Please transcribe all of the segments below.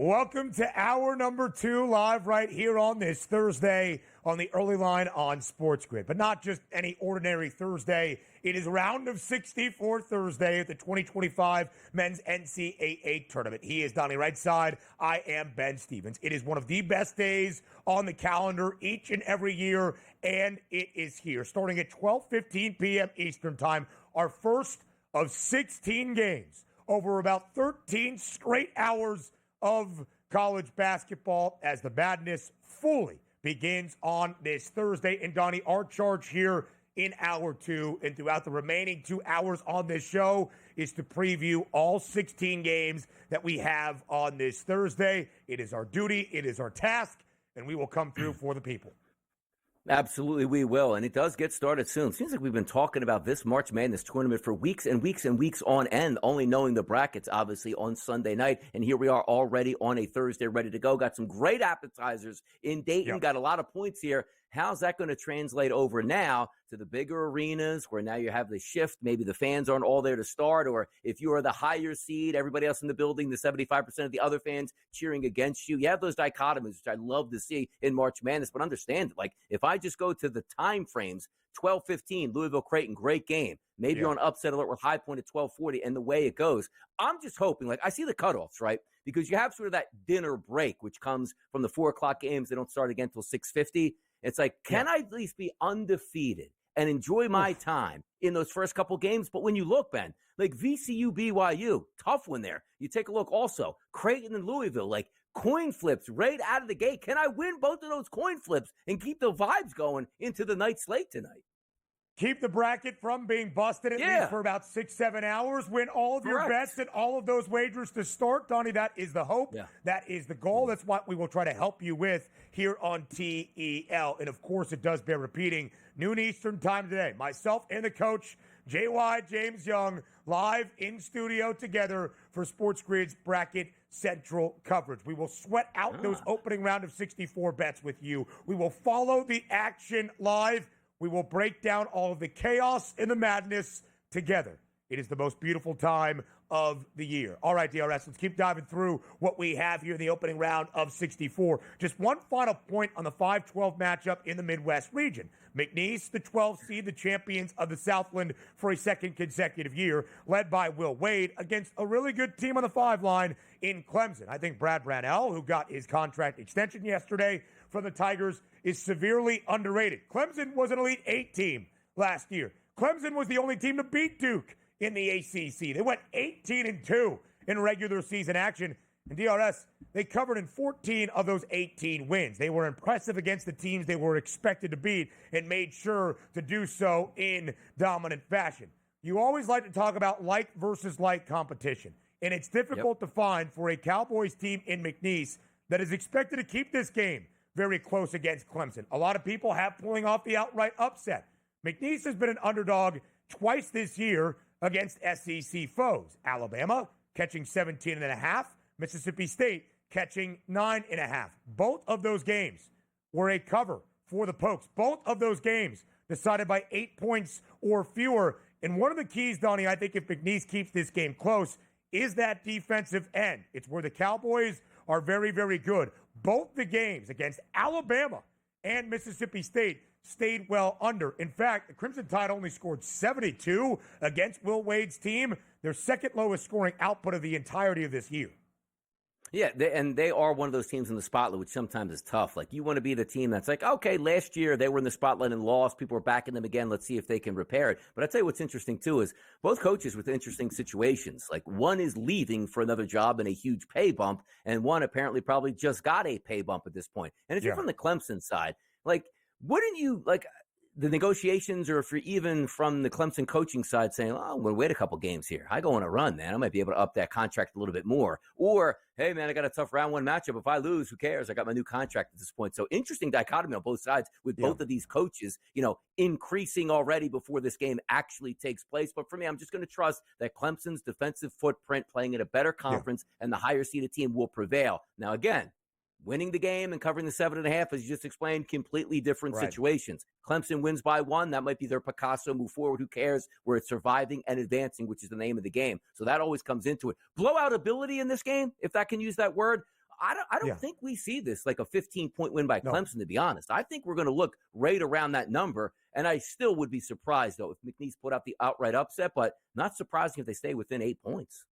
Welcome to hour number 2, live right here on this Thursday on the early line on SportsGrid. But not just any ordinary Thursday. It is round of 64 Thursday at the 2025 Men's NCAA Tournament. He is Donnie RightSide. I am Ben Stevens. It is one of the best days on the calendar each and every year, and it is here. Starting at 12:15 p.m. Eastern Time, our first of 16 games over about 13 straight hours of college basketball as the madness fully begins on this Thursday. And Donnie, our charge here in hour 2 and throughout the remaining 2 hours on this show is to preview all 16 games that we have on this Thursday. It is our duty, it is our task, and we will come through for the people. Absolutely, we will. And it does get started soon. Seems like we've been talking about this March Madness tournament for weeks and weeks and weeks on end, only knowing the brackets, obviously, on Sunday night. And here we are already on a Thursday, ready to go. Got some great appetizers in Dayton. Got a lot of points here. How's that going to translate over now to the bigger arenas where now you have the shift? Maybe the fans aren't all there to start, or if you are the higher seed, everybody else in the building, the 75% of the other fans cheering against you. You have those dichotomies, which I love to see in March Madness, but understand it. Like, if I just go to the time frames, 12:15, Louisville-Creighton, great game. Maybe you're on upset alert with High Point at 12:40, and the way it goes. I'm just hoping, like, I see the cutoffs, right? Because you have sort of that dinner break, which comes from the 4 o'clock games. They don't start again until 6:50. It's like, can I at least be undefeated and enjoy my time in those first couple games? But when you look, Ben, like VCU, BYU, tough one there. You take a look also, Creighton and Louisville, like coin flips right out of the gate. Can I win both of those coin flips and keep the vibes going into the night slate tonight? Keep the bracket from being busted at least for about 6-7 hours. Win all of your bets and all of those wagers to start. Donnie, that is the hope. That is the goal. That's what we will try to help you with here on TEL. And, of course, it does bear repeating. Noon Eastern time today. Myself and the coach, JY James Young, live in studio together for SportsGrid's Bracket Central coverage. We will sweat out those opening round of 64 bets with you. We will follow the action live. We will break down all of the chaos and the madness together. It is the most beautiful time of the year. All right, DRS, let's keep diving through what we have here in the opening round of 64. Just one final point on the 5-12 matchup in the Midwest region. McNeese, the 12th seed, the champions of the Southland for a second consecutive year, led by Will Wade, against a really good team on the 5 line in Clemson. I think Brad Brownell, who got his contract extension yesterday from the Tigers, is severely underrated. Clemson was an Elite 8 team last year. Clemson was the only team to beat Duke in the ACC. They went 18-2 in regular season action. And DRS, they covered in 14 of those 18 wins. They were impressive against the teams they were expected to beat and made sure to do so in dominant fashion. You always like to talk about like versus like competition. And it's difficult to find for a Cowboys team in McNeese that is expected to keep this game very close against Clemson. A lot of people have pulling off the outright upset. McNeese has been an underdog twice this year against SEC foes. Alabama catching 17.5, Mississippi State catching 9.5. Both of those games were a cover for the Pokes. Both of those games decided by 8 points or fewer. And one of the keys, Donnie, I think if McNeese keeps this game close, is that defensive end. It's where the Cowboys are very, very good. Both the games against Alabama and Mississippi State stayed well under. In fact, the Crimson Tide only scored 72 against Will Wade's team, their second lowest scoring output of the entirety of this year. Yeah, they are one of those teams in the spotlight, which sometimes is tough. Like, you want to be the team that's like, okay, last year they were in the spotlight and lost. People are backing them again. Let's see if they can repair it. But I tell you what's interesting, too, is both coaches with interesting situations. Like, one is leaving for another job and a huge pay bump, and one apparently probably just got a pay bump at this point. And if you're from the Clemson side, like, wouldn't you, like, the negotiations, or if you're even from the Clemson coaching side saying, oh, I'm going to wait a couple games here. I go on a run, man. I might be able to up that contract a little bit more. Or, hey, man, I got a tough round 1 matchup. If I lose, who cares? I got my new contract at this point. So interesting dichotomy on both sides with both of these coaches, you know, increasing already before this game actually takes place. But for me, I'm just going to trust that Clemson's defensive footprint, playing in a better conference, and the higher seeded team will prevail. Now, again, winning the game and covering the 7.5, as you just explained, completely different situations. Clemson wins by 1. That might be their Picasso move forward. Who cares? Where it's surviving and advancing, which is the name of the game. So that always comes into it. Blowout ability in this game, if that can use that word. I don't think we see this like a 15-point win by Clemson, to be honest. I think we're going to look right around that number, and I still would be surprised, though, if McNeese put out the outright upset, but not surprising if they stay within 8 points.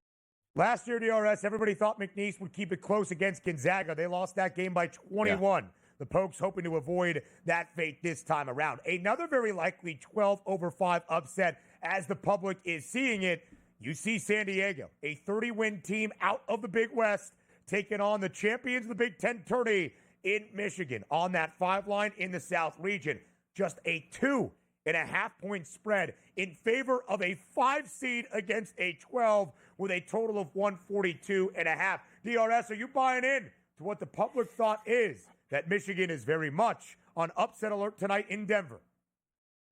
Last year, DRS, everybody thought McNeese would keep it close against Gonzaga. They lost that game by 21. Yeah. The Pokes hoping to avoid that fate this time around. Another very likely 12-5 upset, as the public is seeing it. UC San Diego, a 30-win team out of the Big West, taking on the champions of the Big Ten tourney in Michigan on that 5 line in the South region. Just a 2.5-point spread in favor of a 5 seed against a 12 with a total of 142.5. DRS, are you buying in to what the public thought is that Michigan is very much on upset alert tonight in Denver?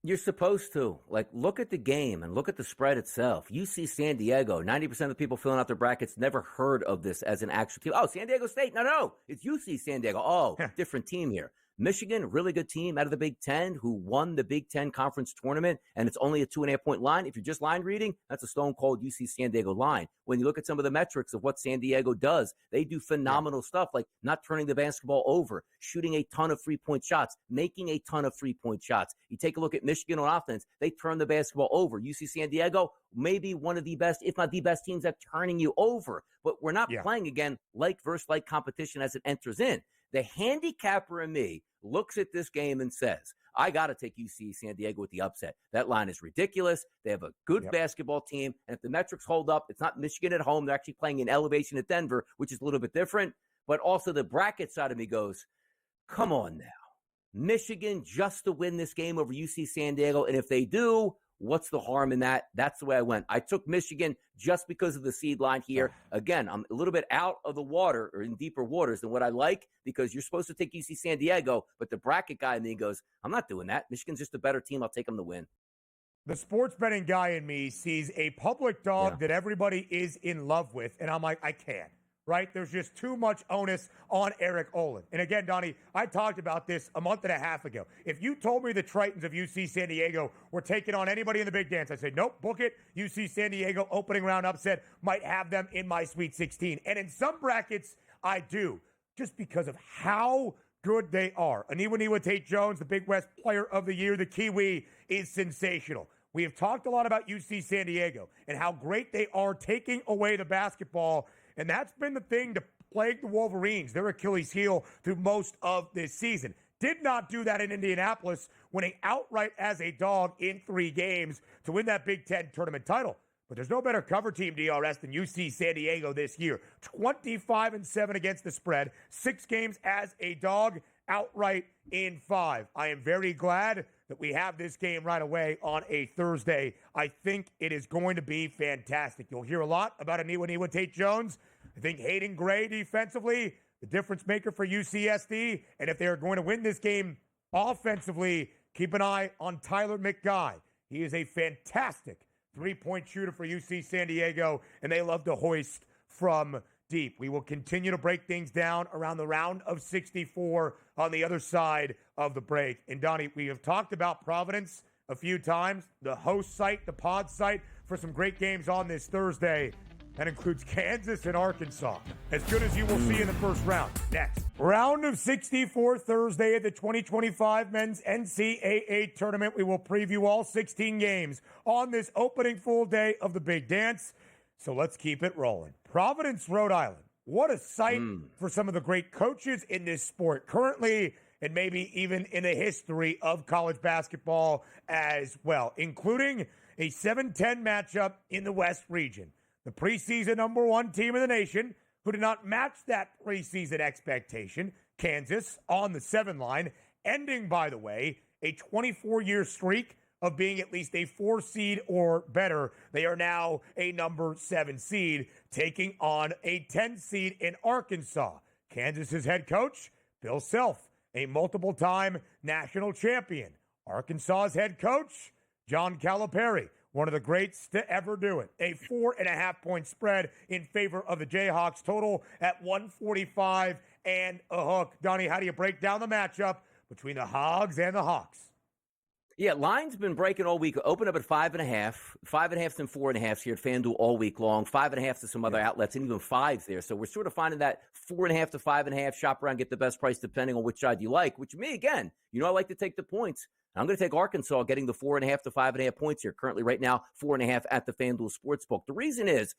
You're supposed to. Like, look at the game and look at the spread itself. UC San Diego, 90% of the people filling out their brackets never heard of this as an actual team. Oh, San Diego State. No. It's UC San Diego. Oh, different team here. Michigan, really good team out of the Big Ten who won the Big Ten conference tournament, and it's only a 2.5-point line. If you're just line reading, that's a stone-cold UC San Diego line. When you look at some of the metrics of what San Diego does, they do phenomenal stuff, like not turning the basketball over, shooting a ton of three-point shots, making a ton of three-point shots. You take a look at Michigan on offense, they turn the basketball over. UC San Diego, maybe one of the best, if not the best teams at turning you over. But we're not playing, again, like versus like competition as it enters in. The handicapper in me looks at this game and says, I got to take UC San Diego with the upset. That line is ridiculous. They have a good basketball team. And if the metrics hold up, it's not Michigan at home. They're actually playing in elevation at Denver, which is a little bit different. But also the bracket side of me goes, come on now. Michigan just to win this game over UC San Diego. And if they do, what's the harm in that? That's the way I went. I took Michigan just because of the seed line here. Again, I'm a little bit out of the water or in deeper waters than what I like because you're supposed to take UC San Diego, but the bracket guy in me goes, I'm not doing that. Michigan's just a better team. I'll take them to win. The sports betting guy in me sees a public dog that everybody is in love with, and I'm like, I can't. Right? There's just too much onus on Eric Olin. And again, Donnie, I talked about this a month and a half ago. If you told me the Tritons of UC San Diego were taking on anybody in the Big Dance, I'd say, nope, book it. UC San Diego opening round upset, might have them in my Sweet 16. And in some brackets, I do, just because of how good they are. Aniwa Tate Jones, the Big West Player of the Year, the Kiwi, is sensational. We have talked a lot about UC San Diego and how great they are taking away the basketball. And that's been the thing to plague the Wolverines, their Achilles heel, through most of this season. Did not do that in Indianapolis, winning outright as a dog in 3 games to win that Big Ten tournament title. But there's no better cover team, DRS, than UC San Diego this year. 25-7 against the spread, 6 games as a dog, outright in 5. I am very glad that we have this game right away on a Thursday. I think it is going to be fantastic. You'll hear a lot about Aniwa Tate Jones. I think Hayden Gray defensively, the difference maker for UCSD. And if they are going to win this game offensively, keep an eye on Tyler McGuy. He is a fantastic three-point shooter for UC San Diego, and they love to hoist from deep. We will continue to break things down around the round of 64 on the other side of the break. And Donnie, we have talked about Providence a few times, the host site, the pod site for some great games on this Thursday. That includes Kansas and Arkansas. As good as you will see in the first round. Next, round of 64 Thursday at the 2025 Men's NCAA Tournament. We will preview all 16 games on this opening full day of the Big Dance. So let's keep it rolling. Providence, Rhode Island. What a sight for some of the great coaches in this sport currently, and maybe even in the history of college basketball as well, including a 7-10 matchup in the West region. The preseason number 1 team in the nation, who did not match that preseason expectation, Kansas, on the 7 line, ending, by the way, a 24-year streak of being at least a 4 seed or better. They are now a number 7 seed, taking on a 10 seed in Arkansas. Kansas's head coach, Bill Self, a multiple-time national champion. Arkansas's head coach, John Calipari, one of the greats to ever do it. A 4.5-point spread in favor of the Jayhawks, total at 145 and a hook. Donnie, how do you break down the matchup between the Hogs and the Hawks? Yeah, line's been breaking all week. Open up at 5.5, 5.5 and 4.5 here at FanDuel all week long. 5.5 to some other outlets, and even 5s there. So we're sort of finding that 4.5 to 5.5. Shop around, get the best price depending on which side you like. Which me again, I like to take the points. I'm going to take Arkansas, getting the 4.5 to 5.5 points here. Currently, right now, 4.5 at the FanDuel Sportsbook. The reason is,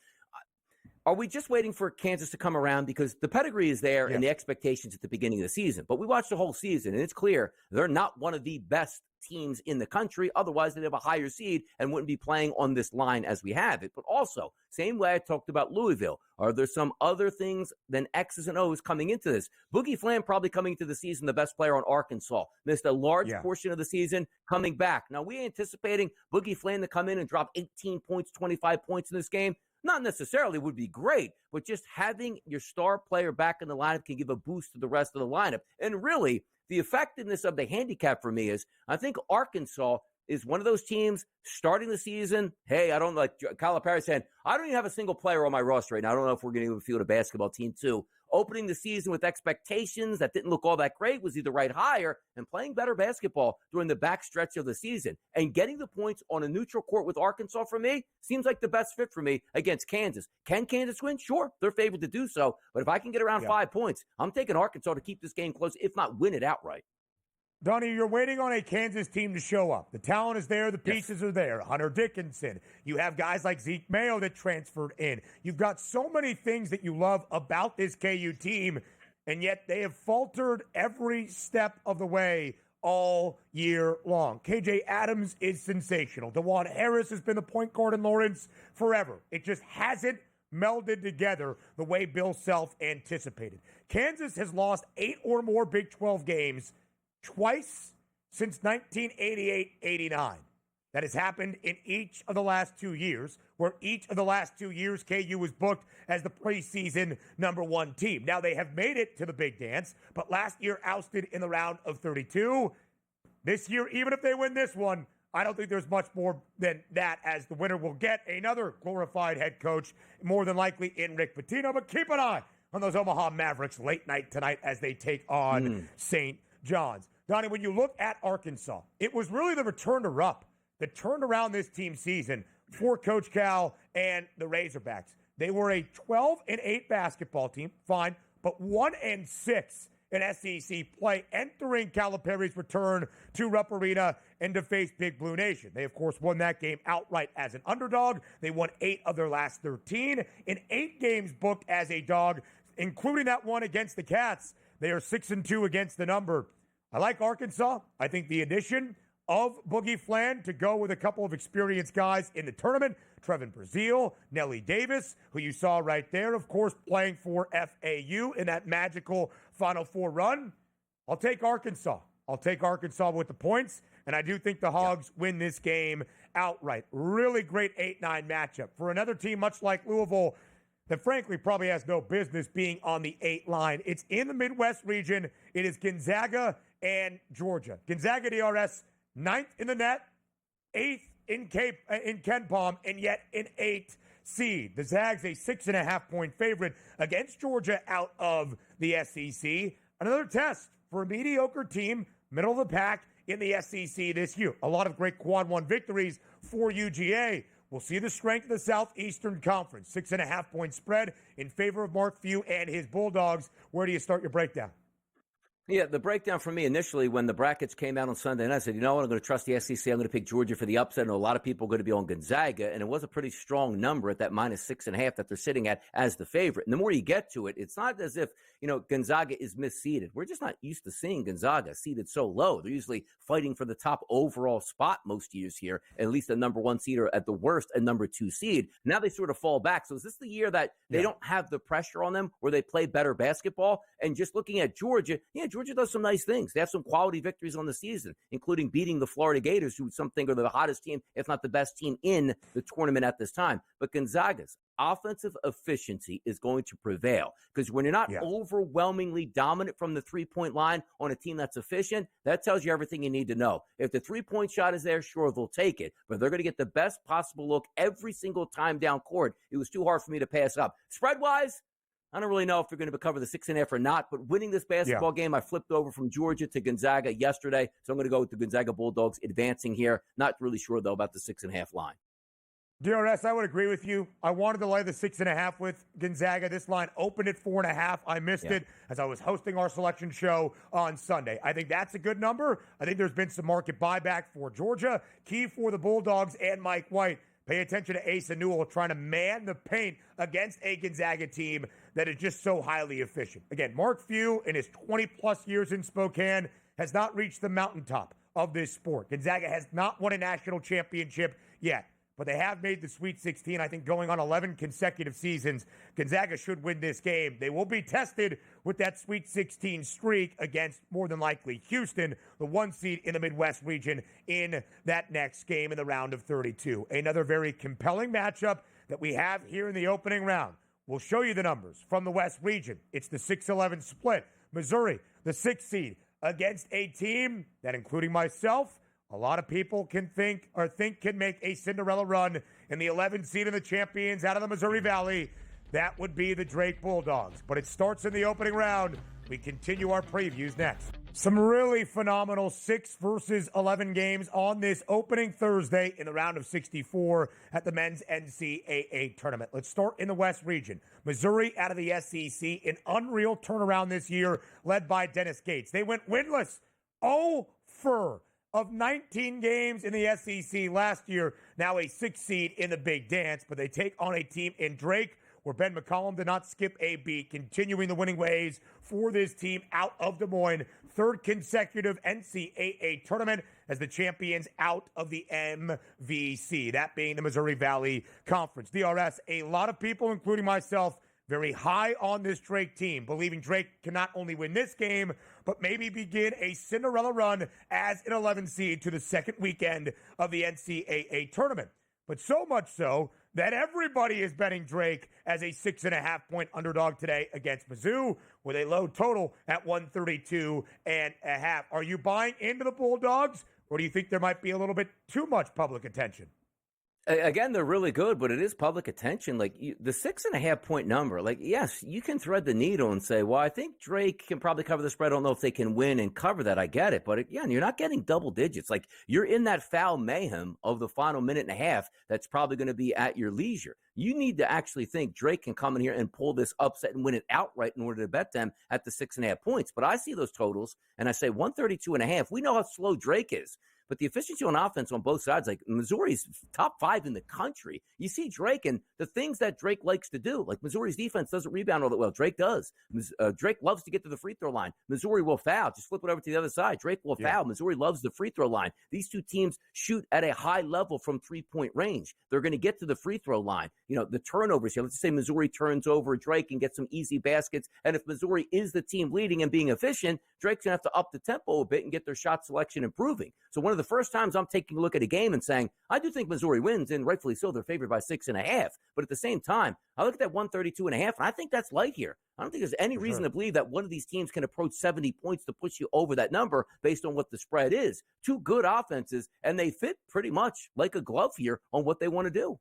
are we just waiting for Kansas to come around? Because the pedigree is there and the expectations at the beginning of the season. But we watched the whole season, and it's clear they're not one of the best teams in the country. Otherwise, they'd have a higher seed and wouldn't be playing on this line as we have it. But also, same way I talked about Louisville, are there some other things than X's and O's coming into this? Boogie Flam probably coming into the season the best player on Arkansas. Missed a large portion of the season, coming back. Now, we anticipating Boogie Flam to come in and drop 18 points, 25 points in this game. Not necessarily would be great, but just having your star player back in the lineup can give a boost to the rest of the lineup. And really, the effectiveness of the handicap for me is, I think Arkansas is one of those teams starting the season. Hey, I don't like Calipari saying, I don't even have a single player on my roster right now. I don't know if we're going to even field a basketball team too. Opening the season with expectations that didn't look all that great, was either right higher and playing better basketball during the back stretch of the season. And getting the points on a neutral court with Arkansas for me seems like the best fit for me against Kansas. Can Kansas win? Sure, they're favored to do so. But if I can get around 5 points, I'm taking Arkansas to keep this game close, if not win it outright. Donnie, you're waiting on a Kansas team to show up. The talent is there. The pieces are there. Hunter Dickinson. You have guys like Zeke Mayo that transferred in. You've got so many things that you love about this KU team, and yet they have faltered every step of the way all year long. KJ Adams is sensational. DeJuan Harris has been the point guard in Lawrence forever. It just hasn't melded together the way Bill Self anticipated. Kansas has lost 8 or more Big 12 games twice since 1988-89. That has happened in each of the last 2 years, where each of the last 2 years KU was booked as the preseason #1 team. Now, they have made it to the big dance, but last year ousted in the round of 32. This year, even if they win this one, I don't think there's much more than that, as the winner will get another glorified head coach, more than likely in Rick Pitino. But keep an eye on those Omaha Mavericks late night tonight as they take on St. John's. Donnie, when you look at Arkansas, it was really the return to Rupp that turned around this team's season for Coach Cal and the Razorbacks. They were a 12-8 basketball team, fine, but 1-6 in SEC play, entering Calipari's return to Rupp Arena and to face Big Blue Nation. They, of course, won that game outright as an underdog. They won 8 of their last 13. In 8 games booked as a dog, including that one against the Cats, they are 6-2 against the number. I like Arkansas. I think the addition of Boogie Flan to go with a couple of experienced guys in the tournament, Trevin Brazile, Nelly Davis, who you saw right there, of course, playing for FAU in that magical Final Four run. I'll take Arkansas. I'll take Arkansas with the points, and I do think the Hogs win this game outright. Really great 8-9 matchup. For another team much like Louisville, that frankly probably has no business being on the 8 line. It's in the Midwest region. It is Gonzaga and Georgia. Gonzaga DRS, 9th in the net, 8th in KenPom, and yet an 8th seed. The Zags, a 6.5-point favorite against Georgia out of the SEC. Another test for a mediocre team, middle of the pack in the SEC this year. A lot of great quad 1 victories for UGA. We'll see the strength of the Southeastern Conference. 6.5-point spread in favor of Mark Few and his Bulldogs. Where do you start your breakdown? Yeah, the breakdown for me initially when the brackets came out on Sunday, and I said, you know what, I'm going to trust the SEC. I'm going to pick Georgia for the upset, and a lot of people are going to be on Gonzaga, and it was a pretty strong number at that -6.5 that they're sitting at as the favorite. And the more you get to it, it's not as if, Gonzaga is misseeded. We're just not used to seeing Gonzaga seeded so low. They're usually fighting for the top overall spot most years here, at least the #1 seed or at the worst a #2 seed. Now they sort of fall back. So is this the year that they don't have the pressure on them where they play better basketball? And just looking at Georgia, Georgia does some nice things. They have some quality victories on the season, including beating the Florida Gators, who some think are the hottest team, if not the best team in the tournament at this time. But Gonzaga's offensive efficiency is going to prevail, because when you're not overwhelmingly dominant from the three-point line on a team that's efficient, that tells you everything you need to know. If the three-point shot is there, sure, they'll take it, but they're going to get the best possible look every single time down court. It was too hard for me to pass up. Spread-wise, I don't really know if they're going to cover the 6.5 or not, but winning this basketball game, I flipped over from Georgia to Gonzaga yesterday, so I'm going to go with the Gonzaga Bulldogs advancing here. Not really sure, though, about the 6.5 line. DRS, I would agree with you. I wanted to lay the 6.5 with Gonzaga. This line opened at 4.5. I missed it as I was hosting our selection show on Sunday. I think that's a good number. I think there's been some market buyback for Georgia. Key for the Bulldogs and Mike White. Pay attention to Asa Newell trying to man the paint against a Gonzaga team that is just so highly efficient. Again, Mark Few, in his 20-plus years in Spokane, has not reached the mountaintop of this sport. Gonzaga has not won a national championship yet, but they have made the Sweet 16, I think, going on 11 consecutive seasons. Gonzaga should win this game. They will be tested with that Sweet 16 streak against, more than likely, Houston, the 1 seed in the Midwest region, in that next game in the round of 32. Another very compelling matchup that we have here in the opening round. We'll show you the numbers from the West region. It's the 6-11 split. Missouri, the 6th seed, against a team that, including myself, a lot of people can think can make a Cinderella run in the 11th seed in the champions out of the Missouri Valley. That would be the Drake Bulldogs. But it starts in the opening round. We continue our previews next. Some really phenomenal 6 versus 11 games on this opening Thursday in the round of 64 at the men's NCAA tournament. Let's start in the West region. Missouri out of the SEC, an unreal turnaround this year led by Dennis Gates. They went winless 0-for of 19 games in the SEC last year, now a 6th seed in the Big Dance, but they take on a team in Drake where Ben McCollum did not skip a beat, continuing the winning ways for this team out of Des Moines. 3rd consecutive NCAA tournament as the champions out of the MVC, that being the Missouri Valley Conference. DRS, a lot of people, including myself, very high on this Drake team, believing Drake can not only win this game, but maybe begin a Cinderella run as an 11 seed to the second weekend of the NCAA tournament. But so much so that everybody is betting Drake as a 6.5-point underdog today against Mizzou with a low total at 132.5. Are you buying into the Bulldogs, or do you think there might be a little bit too much public attention? Again, they're really good, but it is public attention. Like the 6.5-point number, like, yes, you can thread the needle and say, well, I think Drake can probably cover the spread. I don't know if they can win and cover that. I get it. But again, you're not getting double digits. Like, you're in that foul mayhem of the final minute and a half that's probably going to be at your leisure. You need to actually think Drake can come in here and pull this upset and win it outright in order to bet them at the 6.5 points. But I see those totals and I say 132.5. We know how slow Drake is. But the efficiency on offense on both sides, like Missouri's top 5 in the country. You see Drake and the things that Drake likes to do. Like Missouri's defense doesn't rebound all that well. Drake does. Drake loves to get to the free throw line. Missouri will foul. Just flip it over to the other side. Drake will foul. Missouri loves the free throw line. These two teams shoot at a high level from 3-point range. They're going to get to the free throw line. You know, the turnovers here. Let's just say Missouri turns over Drake and gets some easy baskets. And if Missouri is the team leading and being efficient, Drake's going to have to up the tempo a bit and get their shot selection improving. So one of the first times I'm taking a look at a game and saying, I do think Missouri wins, and rightfully so, they're favored by 6.5. But at the same time, I look at that 132.5, and I think that's light here. I don't think there's any reason to believe that one of these teams can approach 70 points to push you over that number based on what the spread is. Two good offenses, and they fit pretty much like a glove here on what they want to do.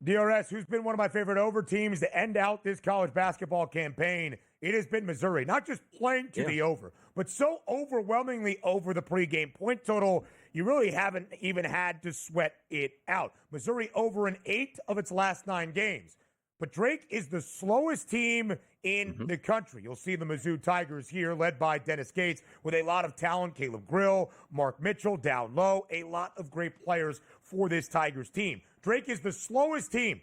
DRS, who's been one of my favorite over teams to end out this college basketball campaign, it has been Missouri. Not just playing to the over, but so overwhelmingly over the pregame point total, you really haven't even had to sweat it out. Missouri over in 8 of its last 9 games. But Drake is the slowest team in the country. You'll see the Mizzou Tigers here, led by Dennis Gates, with a lot of talent. Caleb Grill, Mark Mitchell down low. A lot of great players for this Tigers team. Drake is the slowest team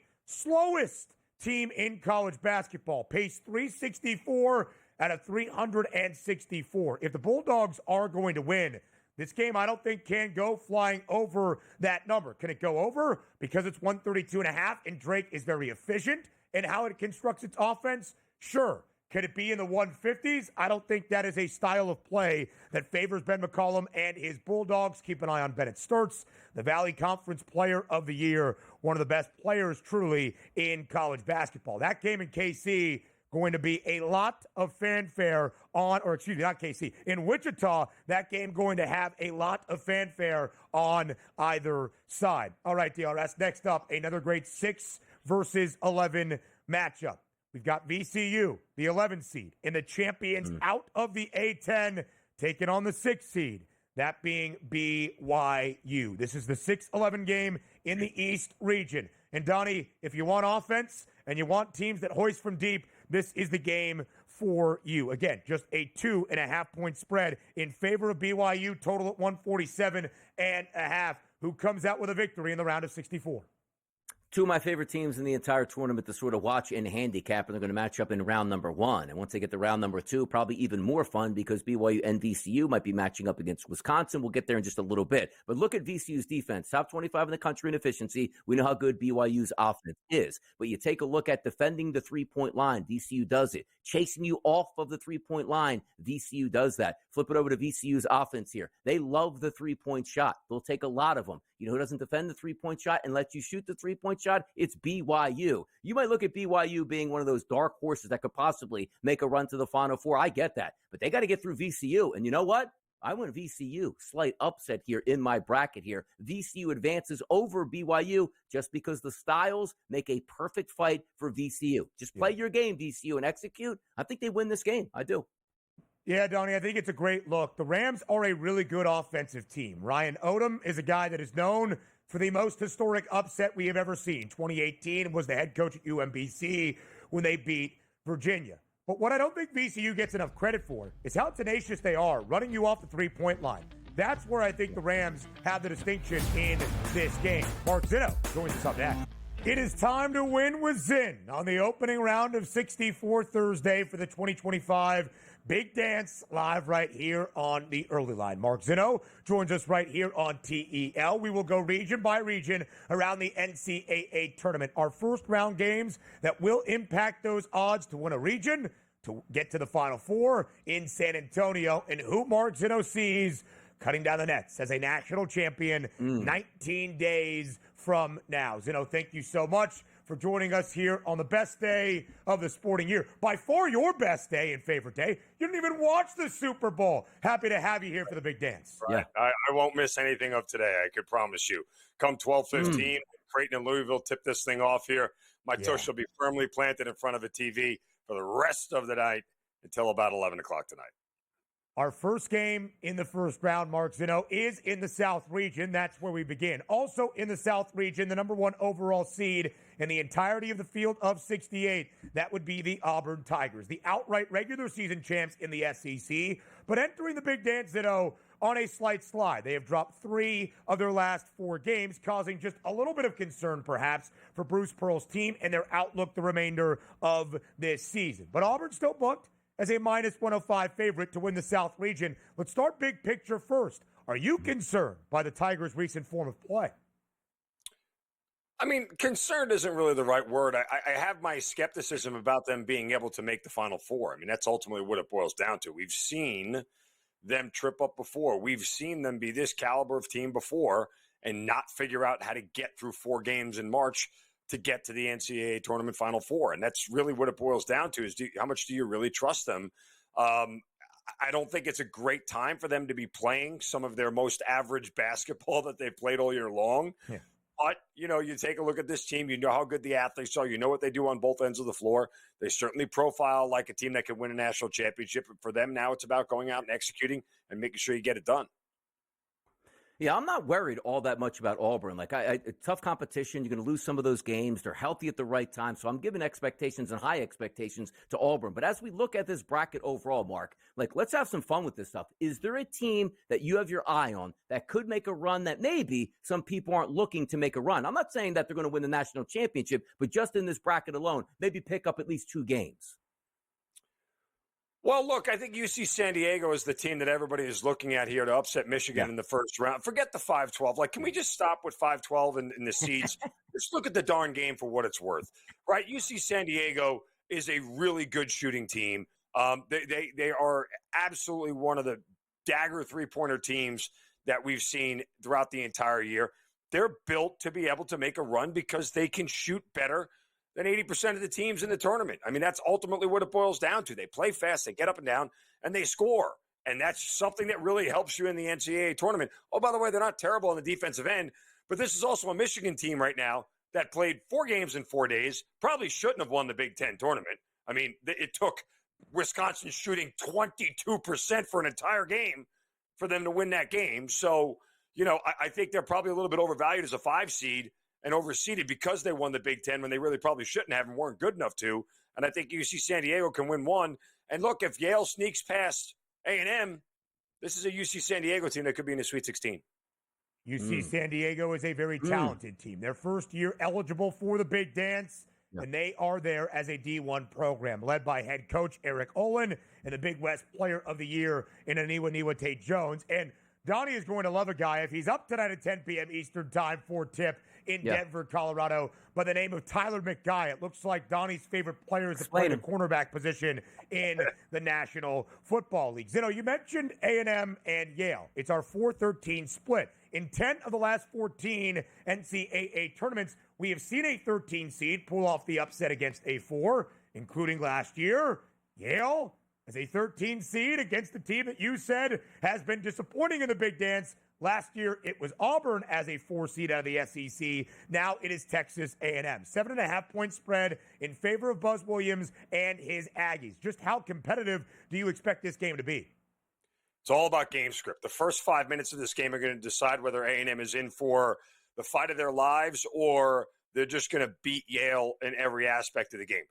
in college basketball. Pace 364 out of 364. If the Bulldogs are going to win, this game I don't think can go flying over that number. Can it go over? Because it's 132.5 and Drake is very efficient in how it constructs its offense? Sure. Could it be in the 150s? I don't think that is a style of play that favors Ben McCollum and his Bulldogs. Keep an eye on Bennett Sturtz, the Valley Conference Player of the Year, one of the best players truly in college basketball. That game in KC going to be a lot of fanfare in Wichita, that game going to have a lot of fanfare on either side. All right, DRS, next up, another great 6 versus 11 matchup. we've got VCU, the 11th seed, and the champions out of the A10, taking on the 6th seed, that being BYU. This is the 6-11 game in the East region. And Donnie, if you want offense and you want teams that hoist from deep, this is the game for you. Again, just a 2.5-point spread in favor of BYU, total at 147.5. Who comes out with a victory in the round of 64? Two of my favorite teams in the entire tournament to sort of watch and handicap, and they're going to match up in round number 1. And once they get to round number 2, probably even more fun because BYU and VCU might be matching up against Wisconsin. We'll get there in just a little bit. But look at VCU's defense, top 25 in the country in efficiency. We know how good BYU's offense is. But you take a look at defending the three-point line, VCU does it. Chasing you off of the three-point line, VCU does that. Flip it over to VCU's offense here. They love the three-point shot. They'll take a lot of them. You know who doesn't defend the three-point shot and let you shoot the three-point shot? It's BYU. You might look at BYU being one of those dark horses that could possibly make a run to the Final Four. I get that. But they got to get through VCU. And you know what? I went VCU. Slight upset here in my bracket here. VCU advances over BYU just because the styles make a perfect fight for VCU. Just play your game, VCU, and execute. I think they win this game. I do. Yeah, Donnie, I think it's a great look. The Rams are a really good offensive team. Ryan Odom is a guy that is known for the most historic upset we have ever seen. 2018 was the head coach at UMBC when they beat Virginia. But what I don't think VCU gets enough credit for is how tenacious they are running you off the three-point line. That's where I think the Rams have the distinction in this game. Mark Zinno joins us up next. It is time to win with Zinn on the opening round of 64 Thursday for the 2025 Big Dance, live right here on the early line. Mark Zinno joins us right here on TEL. We will go region by region around the NCAA tournament. Our first round games that will impact those odds to win a region, to get to the Final Four in San Antonio, and who Mark Zinno sees cutting down the nets as a national champion 19 days from now. Zinno, thank you so much for joining us here on the best day of the sporting year. By far your best day and favorite day. You didn't even watch the Super Bowl. Happy to have you here for the big dance. Right. Yeah. I won't miss anything of today, I could promise you. Come 12:15, Creighton and Louisville tip this thing off here. My tush will be firmly planted in front of a TV for the rest of the night until about 11 o'clock tonight. Our first game in the first round, Mark Zinno, is in the South region. That's where we begin. Also in the South region, the number 1 overall seed in the entirety of the field of 68. That would be the Auburn Tigers, the outright regular season champs in the SEC, but entering the big dance, Zinno, on a slight slide. They have dropped 3 of their last 4 games, causing just a little bit of concern, perhaps, for Bruce Pearl's team and their outlook the remainder of this season. But Auburn's still booked as a minus 105 favorite to win the South region. Let's start big picture first. Are you concerned by the Tigers' recent form of play? I mean, concerned isn't really the right word. I have my skepticism about them being able to make the Final Four. I mean, that's ultimately what it boils down to. We've seen them trip up before. We've seen them be this caliber of team before and not figure out how to get through 4 games in March to get to the NCAA tournament Final Four. And that's really what it boils down to is how much do you really trust them? I don't think it's a great time for them to be playing some of their most average basketball that they've played all year long. Yeah. But, you know, you take a look at this team, you know how good the athletes are, you know what they do on both ends of the floor. They certainly profile like a team that could win a national championship. For them now, it's about going out and executing and making sure you get it done. Yeah, I'm not worried all that much about Auburn. Like, tough competition. You're going to lose some of those games. They're healthy at the right time. So I'm giving expectations and high expectations to Auburn. But as we look at this bracket overall, Mark, like, let's have some fun with this stuff. Is there a team that you have your eye on that could make a run that maybe some people aren't looking to make a run? I'm not saying that they're going to win the national championship, but just in this bracket alone, maybe pick up at least 2 games. Well, look, I think UC San Diego is the team that everybody is looking at here to upset Michigan in the first round. Forget the 5-12. Like, can we just stop with 5-12 and the seeds? Just look at the darn game for what it's worth, right? UC San Diego is a really good shooting team. They are absolutely one of the dagger three-pointer teams that we've seen throughout the entire year. They're built to be able to make a run because they can shoot better than 80% of the teams in the tournament. I mean, that's ultimately what it boils down to. They play fast, they get up and down, and they score. And that's something that really helps you in the NCAA tournament. Oh, by the way, they're not terrible on the defensive end, but this is also a Michigan team right now that played 4 games in 4 days probably shouldn't have won the Big Ten tournament. I mean, it took Wisconsin shooting 22% for an entire game for them to win that game. So, I think they're probably a little bit overvalued as a 5 seed and overseeded because they won the Big Ten when they really probably shouldn't have and weren't good enough to. And I think UC San Diego can win one. And look, if Yale sneaks past A&M, this is a UC San Diego team that could be in the Sweet 16. UC San Diego is a very talented team. Their first year eligible for the Big Dance, and they are there as a D1 program, led by head coach Eric Olin and the Big West Player of the Year in Aniwa Tate Jones. And Donnie is going to love a guy if he's up tonight at 10 p.m. Eastern time for tip in Denver, Colorado, by the name of Tyler McGuy. It looks like Donnie's favorite player is to play the cornerback position in the National Football League. Zinno, you mentioned A&M and Yale. It's our 4-13 split. In 10 of the last 14 NCAA tournaments, we have seen a 13 seed pull off the upset against a 4, including last year. Yale as a 13 seed against the team that you said has been disappointing in the Big Dance. Last year, it was Auburn as a 4 seed out of the SEC. Now it is Texas A&M. 7.5-point spread in favor of Buzz Williams and his Aggies. Just how competitive do you expect this game to be? It's all about game script. The first 5 minutes of this game are going to decide whether A&M is in for the fight of their lives or they're just going to beat Yale in every aspect of the game.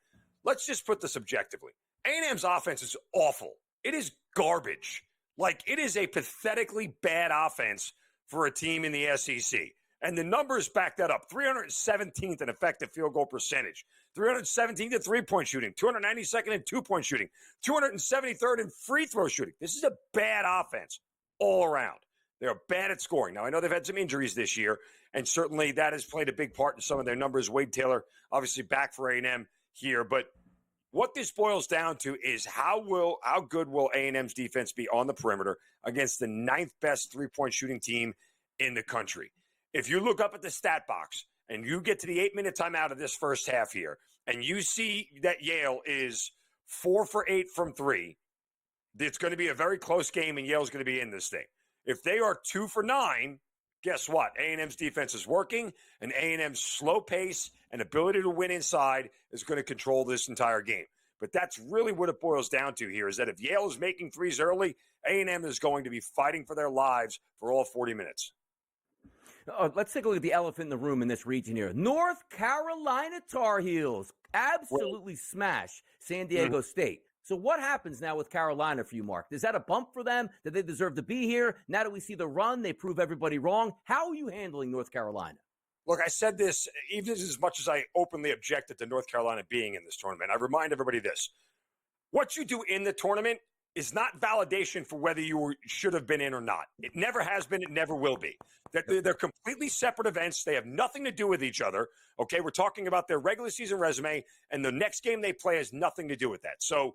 Let's just put this objectively. A&M's offense is awful. It is garbage. Like, it is a pathetically bad offense for a team in the SEC. And the numbers back that up. 317th in effective field goal percentage. 317th in three-point shooting. 292nd in two-point shooting. 273rd in free throw shooting. This is a bad offense all around. They're bad at scoring. Now, I know they've had some injuries this year, and certainly that has played a big part in some of their numbers. Wade Taylor, obviously back for A&M here. But what this boils down to is how good will A&M's defense be on the perimeter against the 9th best three-point shooting team in the country. If you look up at the stat box and you get to the 8-minute timeout of this first half here, and you see that Yale is 4 for 8 from 3, it's going to be a very close game, and Yale's going to be in this thing. If they are 2 for 9, guess what? A&M's defense is working, and A&M's slow pace and ability to win inside is going to control this entire game. But that's really what it boils down to here, is that if Yale is making threes early, A&M is going to be fighting for their lives for all 40 minutes. Let's take a look at the elephant in the room in this region here. North Carolina Tar Heels absolutely smash San Diego State. So what happens now with Carolina for you, Mark? Is that a bump for them? Did they deserve to be here? Now that we see the run, they prove everybody wrong. How are you handling North Carolina? Look, I said this even as much as I openly objected to North Carolina being in this tournament. I remind everybody this. What you do in the tournament is not validation for whether you should have been in or not. It never has been. It never will be. They're completely separate events. They have nothing to do with each other. Okay, we're talking about their regular season resume, and the next game they play has nothing to do with that. So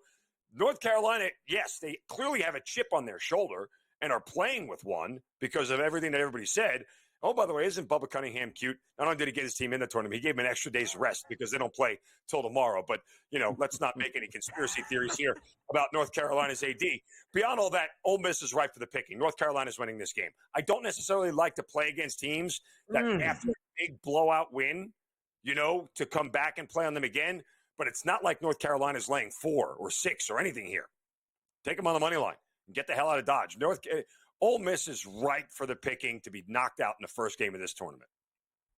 North Carolina, yes, they clearly have a chip on their shoulder and are playing with one because of everything that everybody said. Oh, by the way, isn't Bubba Cunningham cute? Not only did he get his team in the tournament, he gave him an extra day's rest because they don't play till tomorrow. But, let's not make any conspiracy theories here about North Carolina's AD. Beyond all that, Ole Miss is ripe for the picking. North Carolina's winning this game. I don't necessarily like to play against teams that after a big blowout win, to come back and play on them again. But it's not like North Carolina's laying 4 or 6 or anything here. Take them on the money line and get the hell out of Dodge. Ole Miss is ripe for the picking to be knocked out in the first game of this tournament.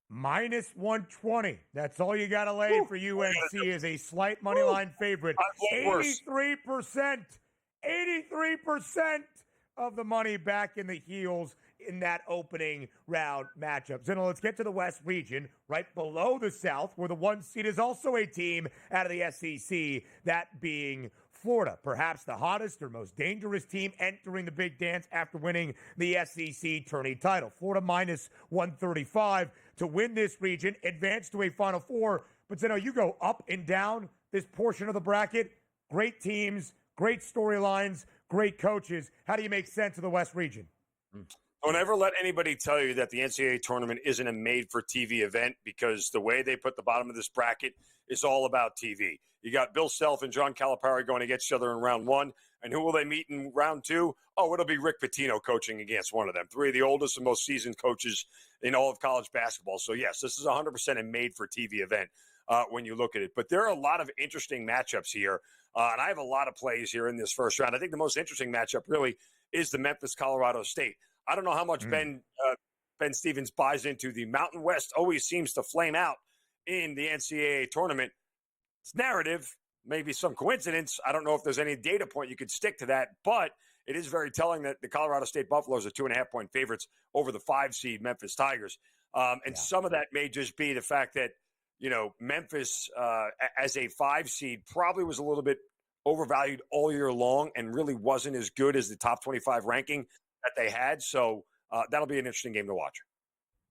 Minus 120. That's all you got to lay for UNC is a slight money line favorite. 83%. 83% of the money back in the Heels in that opening round matchup. So now let's get to the West region, right below the South, where the 1 seed is also a team out of the SEC, that being Florida, perhaps the hottest or most dangerous team entering the Big Dance after winning the SEC tourney title. Florida minus 135 to win this region, advance to a Final Four. But Zinno, you go up and down this portion of the bracket. Great teams, great storylines, great coaches. How do you make sense of the West region? Don't ever let anybody tell you that the NCAA tournament isn't a made-for-TV event, because the way they put the bottom of this bracket is all about TV. You got Bill Self and John Calipari going against each other in round 1. And who will they meet in round 2? Oh, it'll be Rick Pitino coaching against one of them. 3 of the oldest and most seasoned coaches in all of college basketball. So, yes, this is 100% a made-for-TV event when you look at it. But there are a lot of interesting matchups here. And I have a lot of plays here in this first round. I think the most interesting matchup really is the Memphis-Colorado State. I don't know how much Ben Stevens buys into the Mountain West always seems to flame out in the NCAA tournament. It's narrative, maybe some coincidence. I don't know if there's any data point you could stick to that, but it is very telling that the Colorado State Buffaloes are 2.5-point favorites over the 5-seed Memphis Tigers. Some of that may just be the fact that, Memphis as a 5-seed probably was a little bit overvalued all year long and really wasn't as good as the top 25 ranking that they had. So that'll be an interesting game to watch.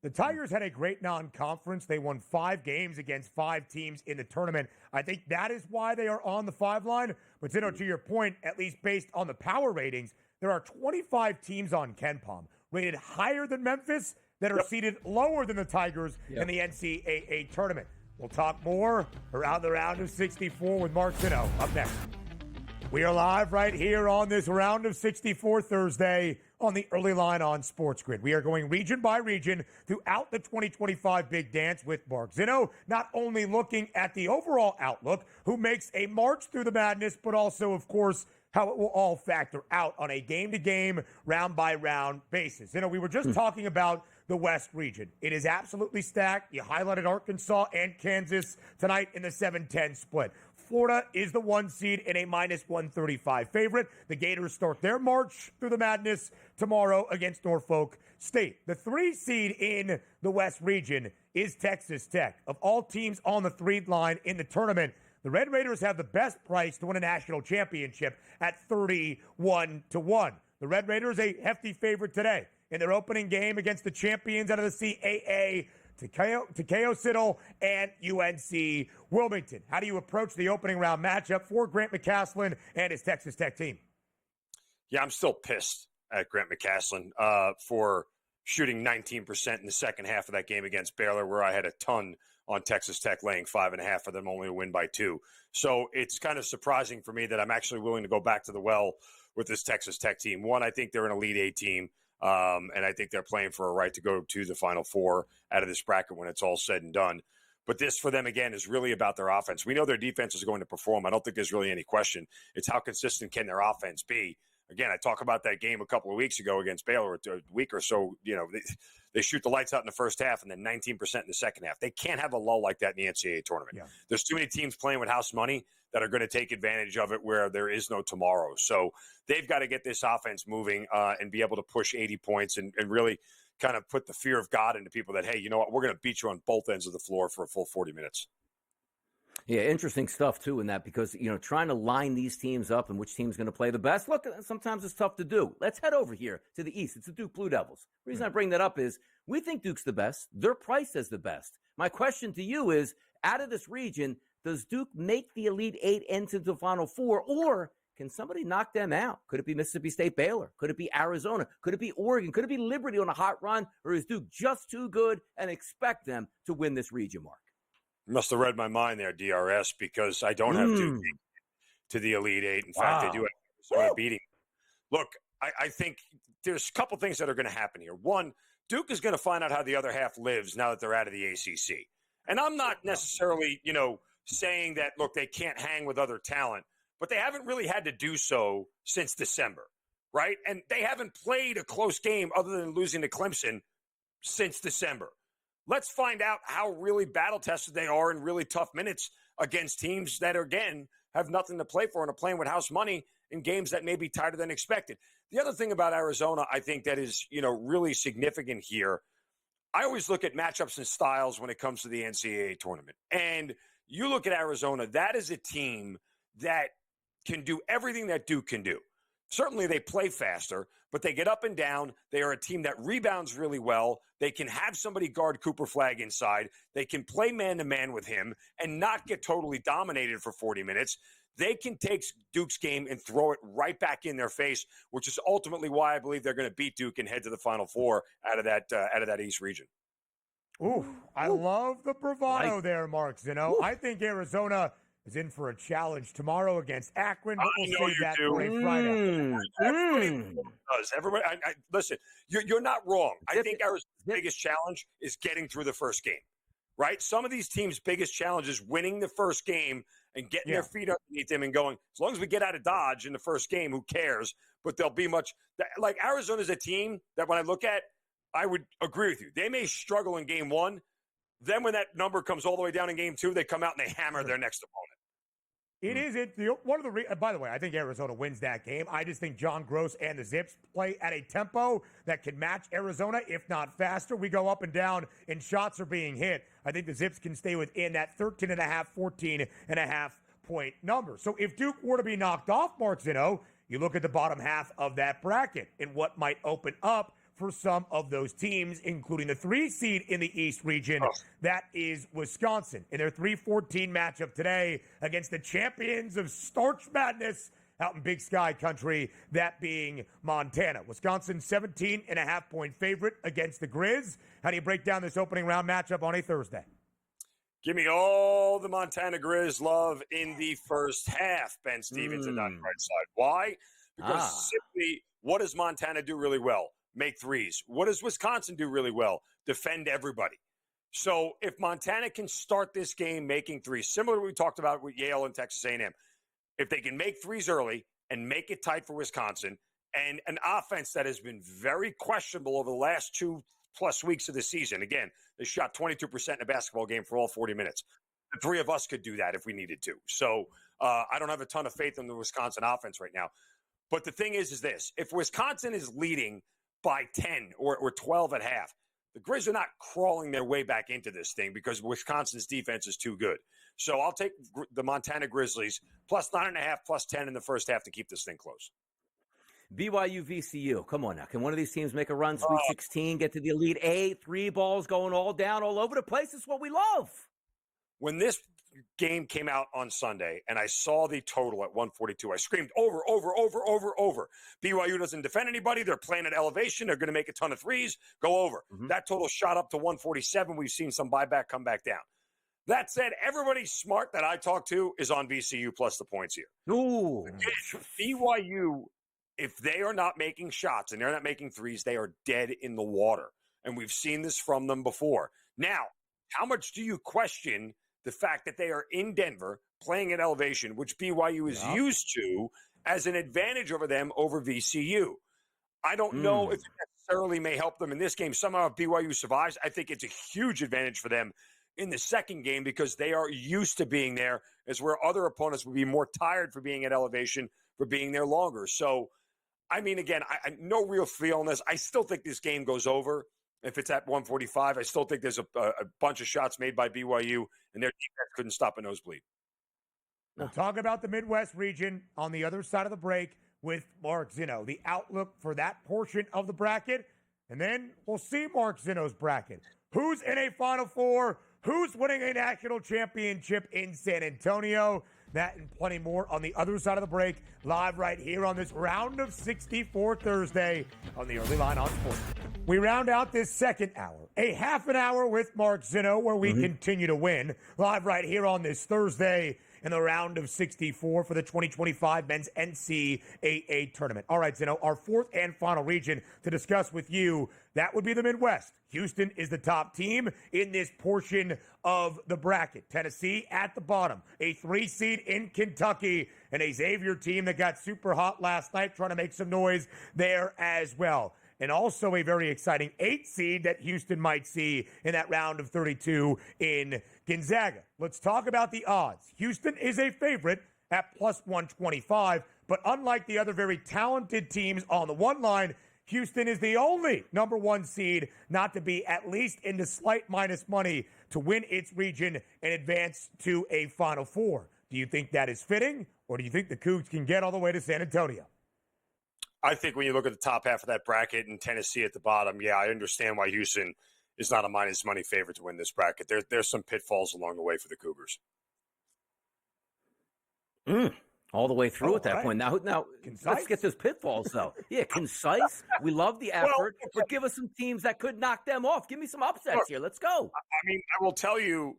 The Tigers had a great non-conference. They won 5 games against 5 teams in the tournament. I think that is why they are on the 5 line. But, to your point, at least based on the power ratings, there are 25 teams on KenPom rated higher than Memphis that are seated lower than the Tigers in the NCAA tournament. We'll talk more around the round of 64 with Mark Zinno up next. We are live right here on this round of 64 Thursday on the early line on SportsGrid. We are going region by region throughout the 2025 Big Dance with Mark Zinno, not only looking at the overall outlook, who makes a march through the madness, but also, of course, how it will all factor out on a game-to-game, round-by-round basis. We were just talking about the West region. It is absolutely stacked. You highlighted Arkansas and Kansas tonight in the 7-10 split. Florida is the 1 seed and a -135 favorite. The Gators start their march through the madness tomorrow against Norfolk State. The 3 seed in the West region is Texas Tech. Of all teams on the 3 line in the tournament, the Red Raiders have the best price to win a national championship at 31-1. The Red Raiders a hefty favorite today in their opening game against the champions out of the CAA, Takeo Siddle and UNC Wilmington. How do you approach the opening round matchup for Grant McCasland and his Texas Tech team? Yeah, I'm still pissed at Grant McCasland for shooting 19% in the second half of that game against Baylor, where I had a ton on Texas Tech laying 5.5 for them only to win by 2. So it's kind of surprising for me that I'm actually willing to go back to the well with this Texas Tech team. One, I think they're an Elite 8 team. And I think they're playing for a right to go to the Final Four out of this bracket when it's all said and done. But this, for them, again, is really about their offense. We know their defense is going to perform. I don't think there's really any question. It's how consistent can their offense be. Again, I talk about that game a couple of weeks ago against Baylor, a week or so. They shoot the lights out in the first half and then 19% in the second half. They can't have a lull like that in the NCAA tournament. Yeah. There's too many teams playing with house money that are going to take advantage of it where there is no tomorrow. So they've got to get this offense moving and be able to push 80 points and really kind of put the fear of God into people that, hey, you know what, we're going to beat you on both ends of the floor for a full 40 minutes. Yeah, interesting stuff, too, in that because, trying to line these teams up and which team's going to play the best, look, sometimes it's tough to do. Let's head over here to the East. It's the Duke Blue Devils. The reason I bring that up is we think Duke's the best. They're priced as the best. My question to you is, out of this region, does Duke make the Elite 8 into the Final Four, or can somebody knock them out? Could it be Mississippi State, Baylor? Could it be Arizona? Could it be Oregon? Could it be Liberty on a hot run? Or is Duke just too good and expect them to win this region, Mark? You must have read my mind there, DRS, because I don't have Duke to the Elite 8. In fact, I do have Arizona beating. Look, I think there's a couple things that are going to happen here. One, Duke is going to find out how the other half lives now that they're out of the ACC. And I'm not necessarily, saying that, look, they can't hang with other talent, but they haven't really had to do so since December, right? And they haven't played a close game other than losing to Clemson since December. Let's find out how really battle-tested they are in really tough minutes against teams that, again, have nothing to play for and are playing with house money in games that may be tighter than expected. The other thing about Arizona, I think that is, really significant here, I always look at matchups and styles when it comes to the NCAA tournament. And you look at Arizona, that is a team that can do everything that Duke can do. Certainly they play faster, but they get up and down. They are a team that rebounds really well. They can have somebody guard Cooper Flagg inside. They can play man-to-man with him and not get totally dominated for 40 minutes. They can take Duke's game and throw it right back in their face, which is ultimately why I believe they're going to beat Duke and head to the Final Four out of that East region. Ooh, I love the bravado there, Mark Zinno. I think Arizona, is in for a challenge tomorrow against Akron, but we'll save that do. for a Friday. Everybody does. Everybody, listen, you're not wrong. I think Arizona's biggest challenge is getting through the first game, right? Some of these teams' biggest challenge is winning the first game and getting their feet underneath them and going, as long as we get out of Dodge in the first game, who cares? But there'll be much – like Arizona's a team that when I look at, I would agree with you. They may struggle in game one. Then when that number comes all the way down in game two, they come out and they hammer their next opponent. It is one of the by the way, I think Arizona wins that game. I just think John Gross and the Zips play at a tempo that can match Arizona, if not faster. We go up and down and shots are being hit. I think the Zips can stay within that 13.5, 14.5 point number. So if Duke were to be knocked off, Mark Zinno, you look at the bottom half of that bracket and what might open up for some of those teams, including the 3 seed in the East region. That is Wisconsin in their 3-14 matchup today against the champions of Starch Madness out in Big Sky country, that being Montana. Wisconsin 17.5 point favorite against the Grizz. How do you break down this opening round matchup on a Thursday? Give me all the Montana Grizz love in the first half, Ben Stevens and Donnie RightSide. Why? Because simply, what does Montana do really well? Make threes. What does Wisconsin do really well? Defend everybody. So if Montana can start this game making threes, similar to what we talked about with Yale and Texas A&M, if they can make threes early and make it tight for Wisconsin, and an offense that has been very questionable over the last 2+ weeks of the season. Again, they shot 22% in a basketball game for all 40 minutes. The three of us could do that if we needed to. So I don't have a ton of faith in the Wisconsin offense right now. But the thing is this. If Wisconsin is leading by 10 or 12 at half, the Grizz are not crawling their way back into this thing because Wisconsin's defense is too good. So I'll take the Montana Grizzlies plus 9.5, plus 10 in the first half to keep this thing close. BYU VCU. Come on now. Can one of these teams make a run? Sweet 16, get to the Elite Eight, 3 balls going all down, all over the place. It's what we love. When this game came out on Sunday and I saw the total at 142, I screamed over. BYU doesn't defend anybody. They're playing at elevation. They're going to make a ton of threes. Go over. That total shot up to 147. We've seen some buyback come back down. That said, everybody smart that I talk to is on VCU plus the points here. Ooh. BYU, if they are not making shots and they're not making threes, they are dead in the water. And we've seen this from them before. Now, how much do you question the fact that they are in Denver playing at elevation, which BYU is used to, as an advantage over them over VCU? I don't know if it necessarily may help them in this game. Somehow if BYU survives, I think it's a huge advantage for them in the second game because they are used to being there, as where other opponents would be more tired for being at elevation, for being there longer. So, I mean, again, I no real feel on this. I still think this game goes over. If it's at 145, I still think there's a bunch of shots made by BYU, and their defense couldn't stop a nosebleed. We'll talk about the Midwest region on the other side of the break with Mark Zinno, the outlook for that portion of the bracket. And then we'll see Mark Zinno's bracket. Who's in a Final Four? Who's winning a national championship in San Antonio? That and plenty more on the other side of the break, live right here on this Round of 64 Thursday on the Early Line on Sports. We round out this second hour, a half an hour with Mark Zinno, where we continue to win, live right here on this Thursday in the Round of 64 for the 2025 Men's NCAA Tournament. All right, Zinno, our fourth and final region to discuss with you, that would be the Midwest. Houston is the top team in this portion of the bracket. Tennessee at the bottom, a 3 seed in Kentucky, and a Xavier team that got super hot last night, trying to make some noise there as well. And also a very exciting 8 seed that Houston might see in that round of 32 in Gonzaga. Let's talk about the odds. Houston is a favorite at plus 125, but unlike the other very talented teams on the one line, Houston is the only number 1 seed not to be at least into slight minus money to win its region and advance to a Final Four. Do you think that is fitting, or do you think the Cougs can get all the way to San Antonio? I think when you look at the top half of that bracket and Tennessee at the bottom, yeah, I understand why Houston is not a minus money favorite to win this bracket. There's some pitfalls along the way for the Cougars. All the way through at that point. Now let's get those pitfalls, though. Yeah, concise. We love the effort, but give us some teams that could knock them off. Give me some upsets here. Let's go. I mean, I will tell you,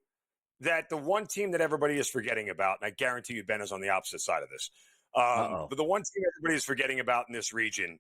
that the one team that everybody is forgetting about, and I guarantee you Ben is on the opposite side of this, but the one team everybody is forgetting about in this region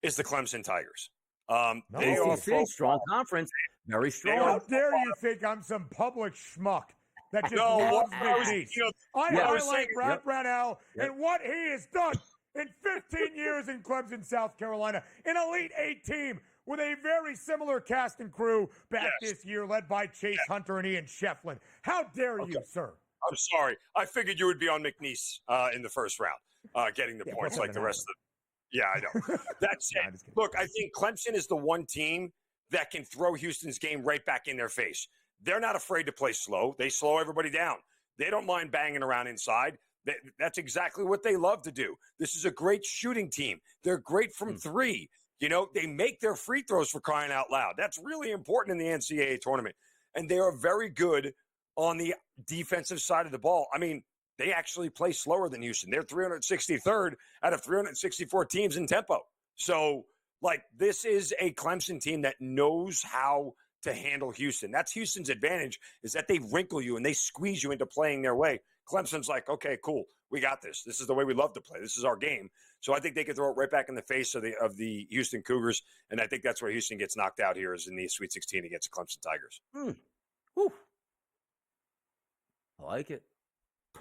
is the Clemson Tigers. They are a strong conference, very strong. How dare you think I'm some public schmuck that just loves McNeese? I highlight Brad Brownell and what he has done in 15 years in Clemson, South Carolina, an Elite Eight team with a very similar cast and crew back this year, led by Chase Hunter and Ian Shefflin. How dare you, sir? I'm sorry. I figured you would be on McNeese in the first round, getting the points like the rest of them. Yeah, I know. That's it. Look, I think Clemson is the one team that can throw Houston's game right back in their face. They're not afraid to play slow. They slow everybody down. They don't mind banging around inside. That's exactly what they love to do. This is a great shooting team. They're great from three. You know, they make their free throws, for crying out loud. That's really important in the NCAA tournament. And they are very good on the defensive side of the ball. I mean, they actually play slower than Houston. They're 363rd out of 364 teams in tempo. So, like, this is a Clemson team that knows how to handle Houston. That's Houston's advantage, is that they wrinkle you and they squeeze you into playing their way. Clemson's like, okay, cool. We got this. This is the way we love to play. This is our game. So I think they can throw it right back in the face of the Houston Cougars, and I think that's where Houston gets knocked out here, is in the Sweet 16 against the Clemson Tigers. I like it.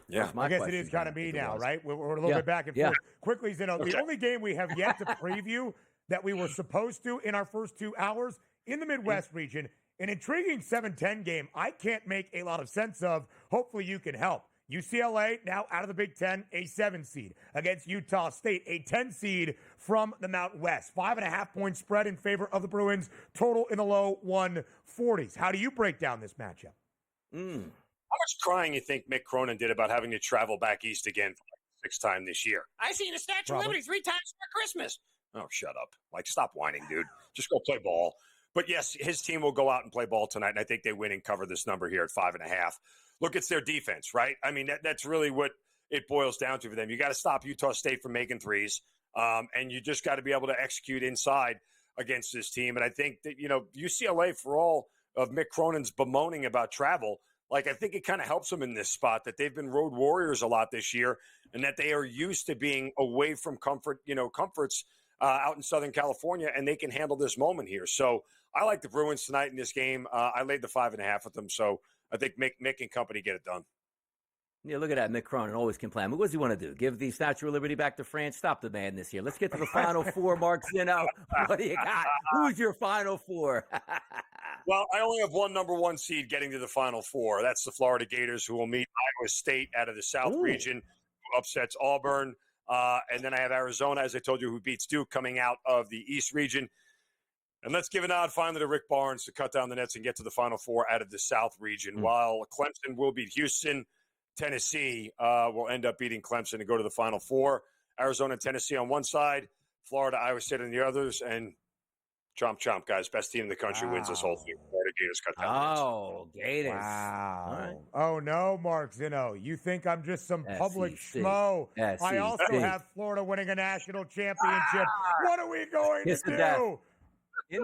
Yeah, I guess it is kind of me now, right? We're a little bit back and forth. Quickly, Zinno, the only game we have yet to preview that we were supposed to in our first 2 hours in the Midwest region, an intriguing 7-10 game I can't make a lot of sense of. Hopefully you can help. UCLA, now out of the Big Ten, a 7 seed against Utah State, a 10 seed from the Mountain West. 5.5-point spread in favor of the Bruins, total in the low 140s. How do you break down this matchup? How much crying you think Mick Cronin did about having to travel back east again for like 6th time this year? I seen the Statue of Liberty 3 times for Christmas. Oh, shut up. Like, stop whining, dude. Just go play ball. But yes, his team will go out and play ball tonight, and I think they win and cover this number here at 5.5. Look, it's their defense, right? I mean, that's really what it boils down to for them. You got to stop Utah State from making threes, and you just got to be able to execute inside against this team. And I think that, you know, UCLA, for all of Mick Cronin's bemoaning about travel, like, I think it kind of helps them in this spot that they've been road warriors a lot this year, and that they are used to being away from comforts out in Southern California, and they can handle this moment here. So I like the Bruins tonight in this game. I laid the 5.5 with them, so I think Mick and company get it done. Yeah, look at that. Mick Cronin always complaining. What does he want to do? Give the Statue of Liberty back to France? Stop the man this year. Let's get to the Final Four, Mark Zinno. What do you got? Who's your Final Four? Well, I only have one number 1 seed getting to the Final Four. That's the Florida Gators, who will meet Iowa State out of the South region, who upsets Auburn. And then I have Arizona, as I told you, who beats Duke, coming out of the East region. And let's give a nod finally to Rick Barnes to cut down the nets and get to the Final Four out of the South region. While Clemson will beat Houston, Tennessee will end up beating Clemson to go to the Final Four. Arizona and Tennessee on one side, Florida, Iowa State on the others, and chomp, guys. Best team in the country wins this whole thing. Florida Gators cut down the nets. Oh, Gators. Wow. Right. Oh, no, Mark Zinno. You think I'm just some public schmo. I also have Florida winning a national championship. What are we going to do?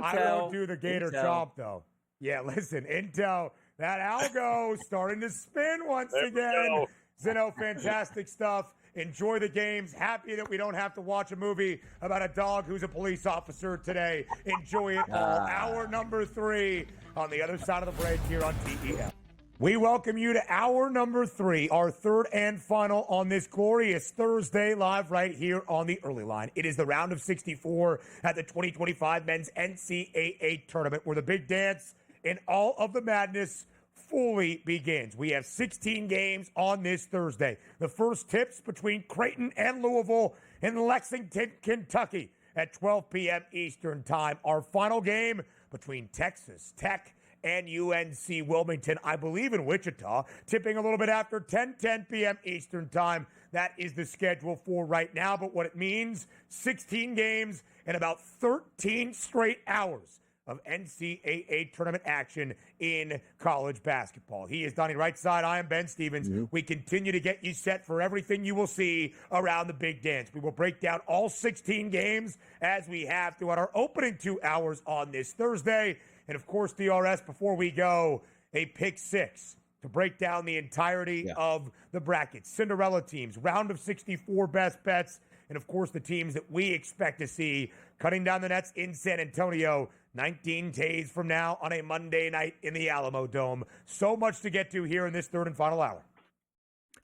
I won't do the Gator chomp, though. Yeah, listen, Intel, that algo starting to spin once again. Zinno, fantastic stuff. Enjoy the games. Happy that we don't have to watch a movie about a dog who's a police officer today. Enjoy it all. Hour number 3 on the other side of the break here on TEM. We welcome you to hour number 3, our third and final on this glorious Thursday, live right here on the early line. It is the round of 64 at the 2025 men's NCAA tournament, where the big dance and all of the madness fully begins. We have 16 games on this Thursday. The first tips between Creighton and Louisville in Lexington, Kentucky at 12 p.m. Eastern time. Our final game between Texas Tech and UNC Wilmington, I believe in Wichita, tipping a little bit after 10 p.m. Eastern time. That is the schedule for right now. But what it means, 16 games and about 13 straight hours of NCAA tournament action in college basketball. He is Donnie RightSide. I am Ben Stevens. We continue to get you set for everything you will see around the big dance. We will break down all 16 games as we have throughout our opening 2 hours on this Thursday. And, of course, DRS, before we go, a pick 6 to break down the entirety of the bracket. Cinderella teams, round of 64 best bets, and of course the teams that we expect to see cutting down the nets in San Antonio 19 days from now on a Monday night in the Alamo Dome. So much to get to here in this third and final hour.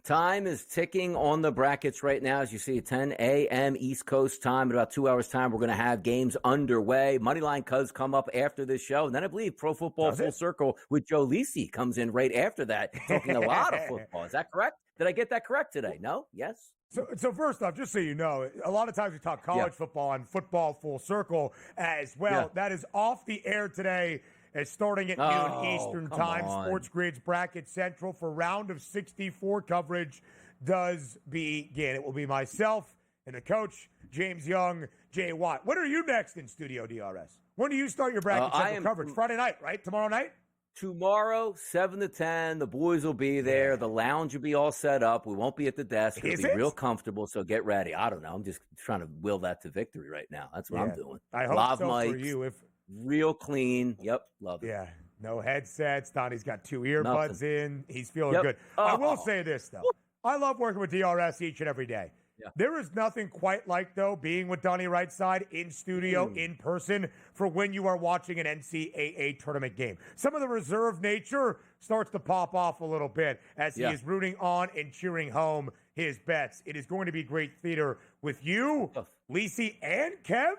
Time is ticking on the brackets right now. As you see, 10 a.m. East Coast time. In about 2 hours' time, we're going to have games underway. Moneyline Cuz come up after this show. And then I believe Pro Football Full Circle with Joe Lisi comes in right after that, talking a lot of football. Is that correct? Did I get that correct today? No? Yes? So first off, just so you know, a lot of times we talk college football and Football Full Circle as well. Yeah. That is off the air today. It's starting at noon Eastern time. SportsGrid's Bracket Central for round of 64 coverage does begin. It will be myself and the coach, James Young, Jay Watt. When are you next in studio, DRS? When do you start your Bracket Central coverage? Friday night, right? Tomorrow night? Tomorrow, 7 to 10. The boys will be there. Yeah. The lounge will be all set up. We won't be at the desk. It'll be real comfortable, so get ready. I don't know. I'm just trying to will that to victory right now. That's what I'm doing. I hope Live so mics, for you. Real clean. Yep, love it. Yeah, no headsets. Donnie's got 2 earbuds in. He's feeling good. I will say this, though. I love working with DRS each and every day. Yeah. There is nothing quite like, though, being with Donnie RightSide in studio, in person, for when you are watching an NCAA tournament game. Some of the reserved nature starts to pop off a little bit as he is rooting on and cheering home his bets. It is going to be great theater with you, Lisi, and Kev.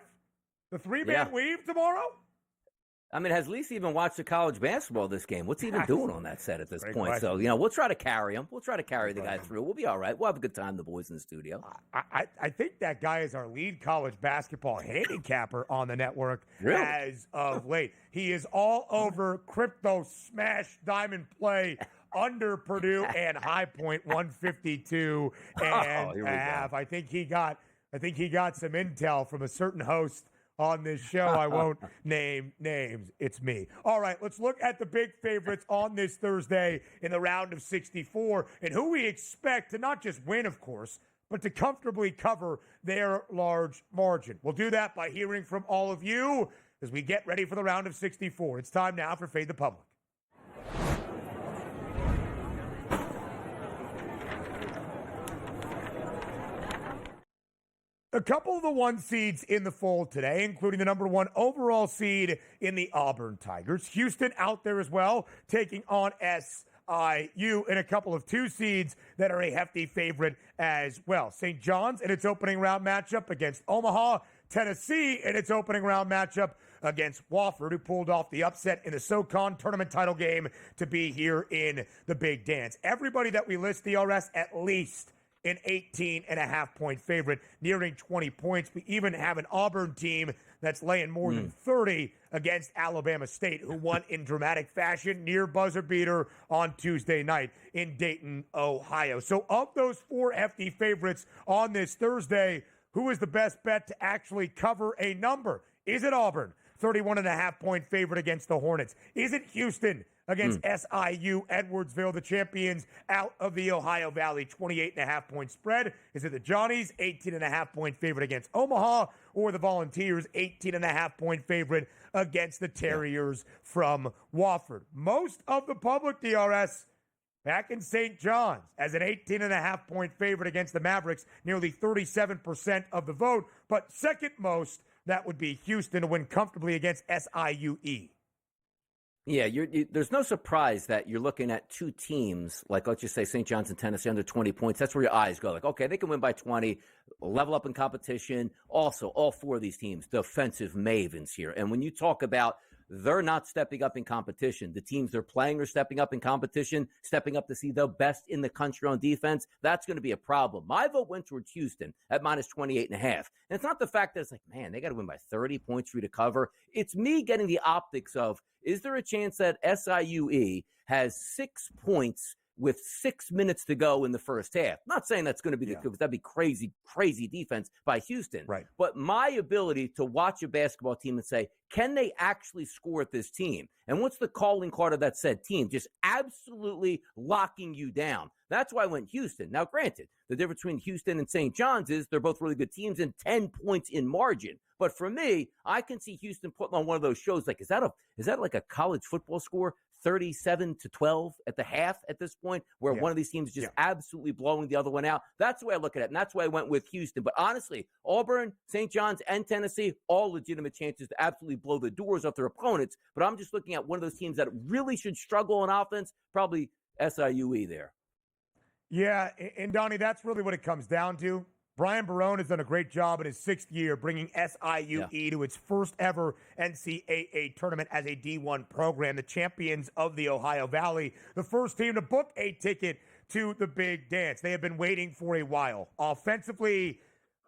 The three-man weave tomorrow? I mean, has Lisa even watched the college basketball this game? What's he even doing on that set at this point? Question. So, we'll try to carry him. We'll try to carry the guy through. We'll be all right. We'll have a good time, the boys in the studio. I think that guy is our lead college basketball handicapper on the network as of late. He is all over crypto smash diamond play under Purdue and High Point 152 and a half. I think he got some intel from a certain host on this show. I won't name names. It's me. All right, let's look at the big favorites on this Thursday in the round of 64 and who we expect to not just win, of course, but to comfortably cover their large margin. We'll do that by hearing from all of you as we get ready for the round of 64. It's time now for Fade the Public. A couple of the 1 seeds in the fold today, including the number 1 overall seed in the Auburn Tigers. Houston out there as well, taking on SIU, and a couple of 2 seeds that are a hefty favorite as well. St. John's in its opening round matchup against Omaha. Tennessee in its opening round matchup against Wofford, who pulled off the upset in the SoCon tournament title game to be here in the Big Dance. Everybody that we list, DRS, at least an 18.5-point favorite, nearing 20 points. We even have an Auburn team that's laying more than 30 against Alabama State, who won in dramatic fashion, near buzzer beater on Tuesday night in Dayton, Ohio. So of those 4 hefty favorites on this Thursday, who is the best bet to actually cover a number? Is it Auburn, 31.5-point favorite against the Hornets? Is it Houston against SIU, Edwardsville, the champions out of the Ohio Valley, 28.5-point spread? Is it the Johnnies, 18.5-point favorite against Omaha, or the Volunteers, 18.5-point favorite against the Terriers from Wofford? Most of the public, DRS, back in St. John's as an 18.5-point favorite against the Mavericks, nearly 37% of the vote, but second most, that would be Houston to win comfortably against SIUE. Yeah, there's no surprise that you're looking at 2 teams, like let's just say St. John's and Tennessee under 20 points. That's where your eyes go. Like, okay, they can win by 20, level up in competition. Also, all 4 of these teams, defensive mavens here. And when you talk about they're not stepping up in competition, the teams they're playing are stepping up in competition, stepping up to see the best in the country on defense, that's going to be a problem. My vote went towards Houston at minus 28.5. And it's not the fact that it's like, man, they got to win by 30 points for you to cover. It's me getting the optics of, is there a chance that SIUE has 6 points with 6 minutes to go in the first half? I'm not saying that's going to be the because that'd be crazy defense by Houston. Right. But my ability to watch a basketball team and say, can they actually score at this team? And what's the calling card of that said team? Just absolutely locking you down. That's why I went Houston. Now, granted, the difference between Houston and St. John's is they're both really good teams and 10 points in margin. But for me, I can see Houston putting on one of those shows like, is that like a college football score? 37-12 at the half at this point, where one of these teams is just absolutely blowing the other one out. That's the way I look at it, and that's why I went with Houston. But honestly, Auburn, St. John's, and Tennessee, all legitimate chances to absolutely blow the doors off their opponents. But I'm just looking at one of those teams that really should struggle on offense, probably SIUE there. Yeah, and Donnie, that's really what it comes down to. Brian Barone has done a great job in his 6th year bringing SIUE to its first ever NCAA tournament as a D1 program, the champions of the Ohio Valley, the first team to book a ticket to the Big Dance. They have been waiting for a while. Offensively,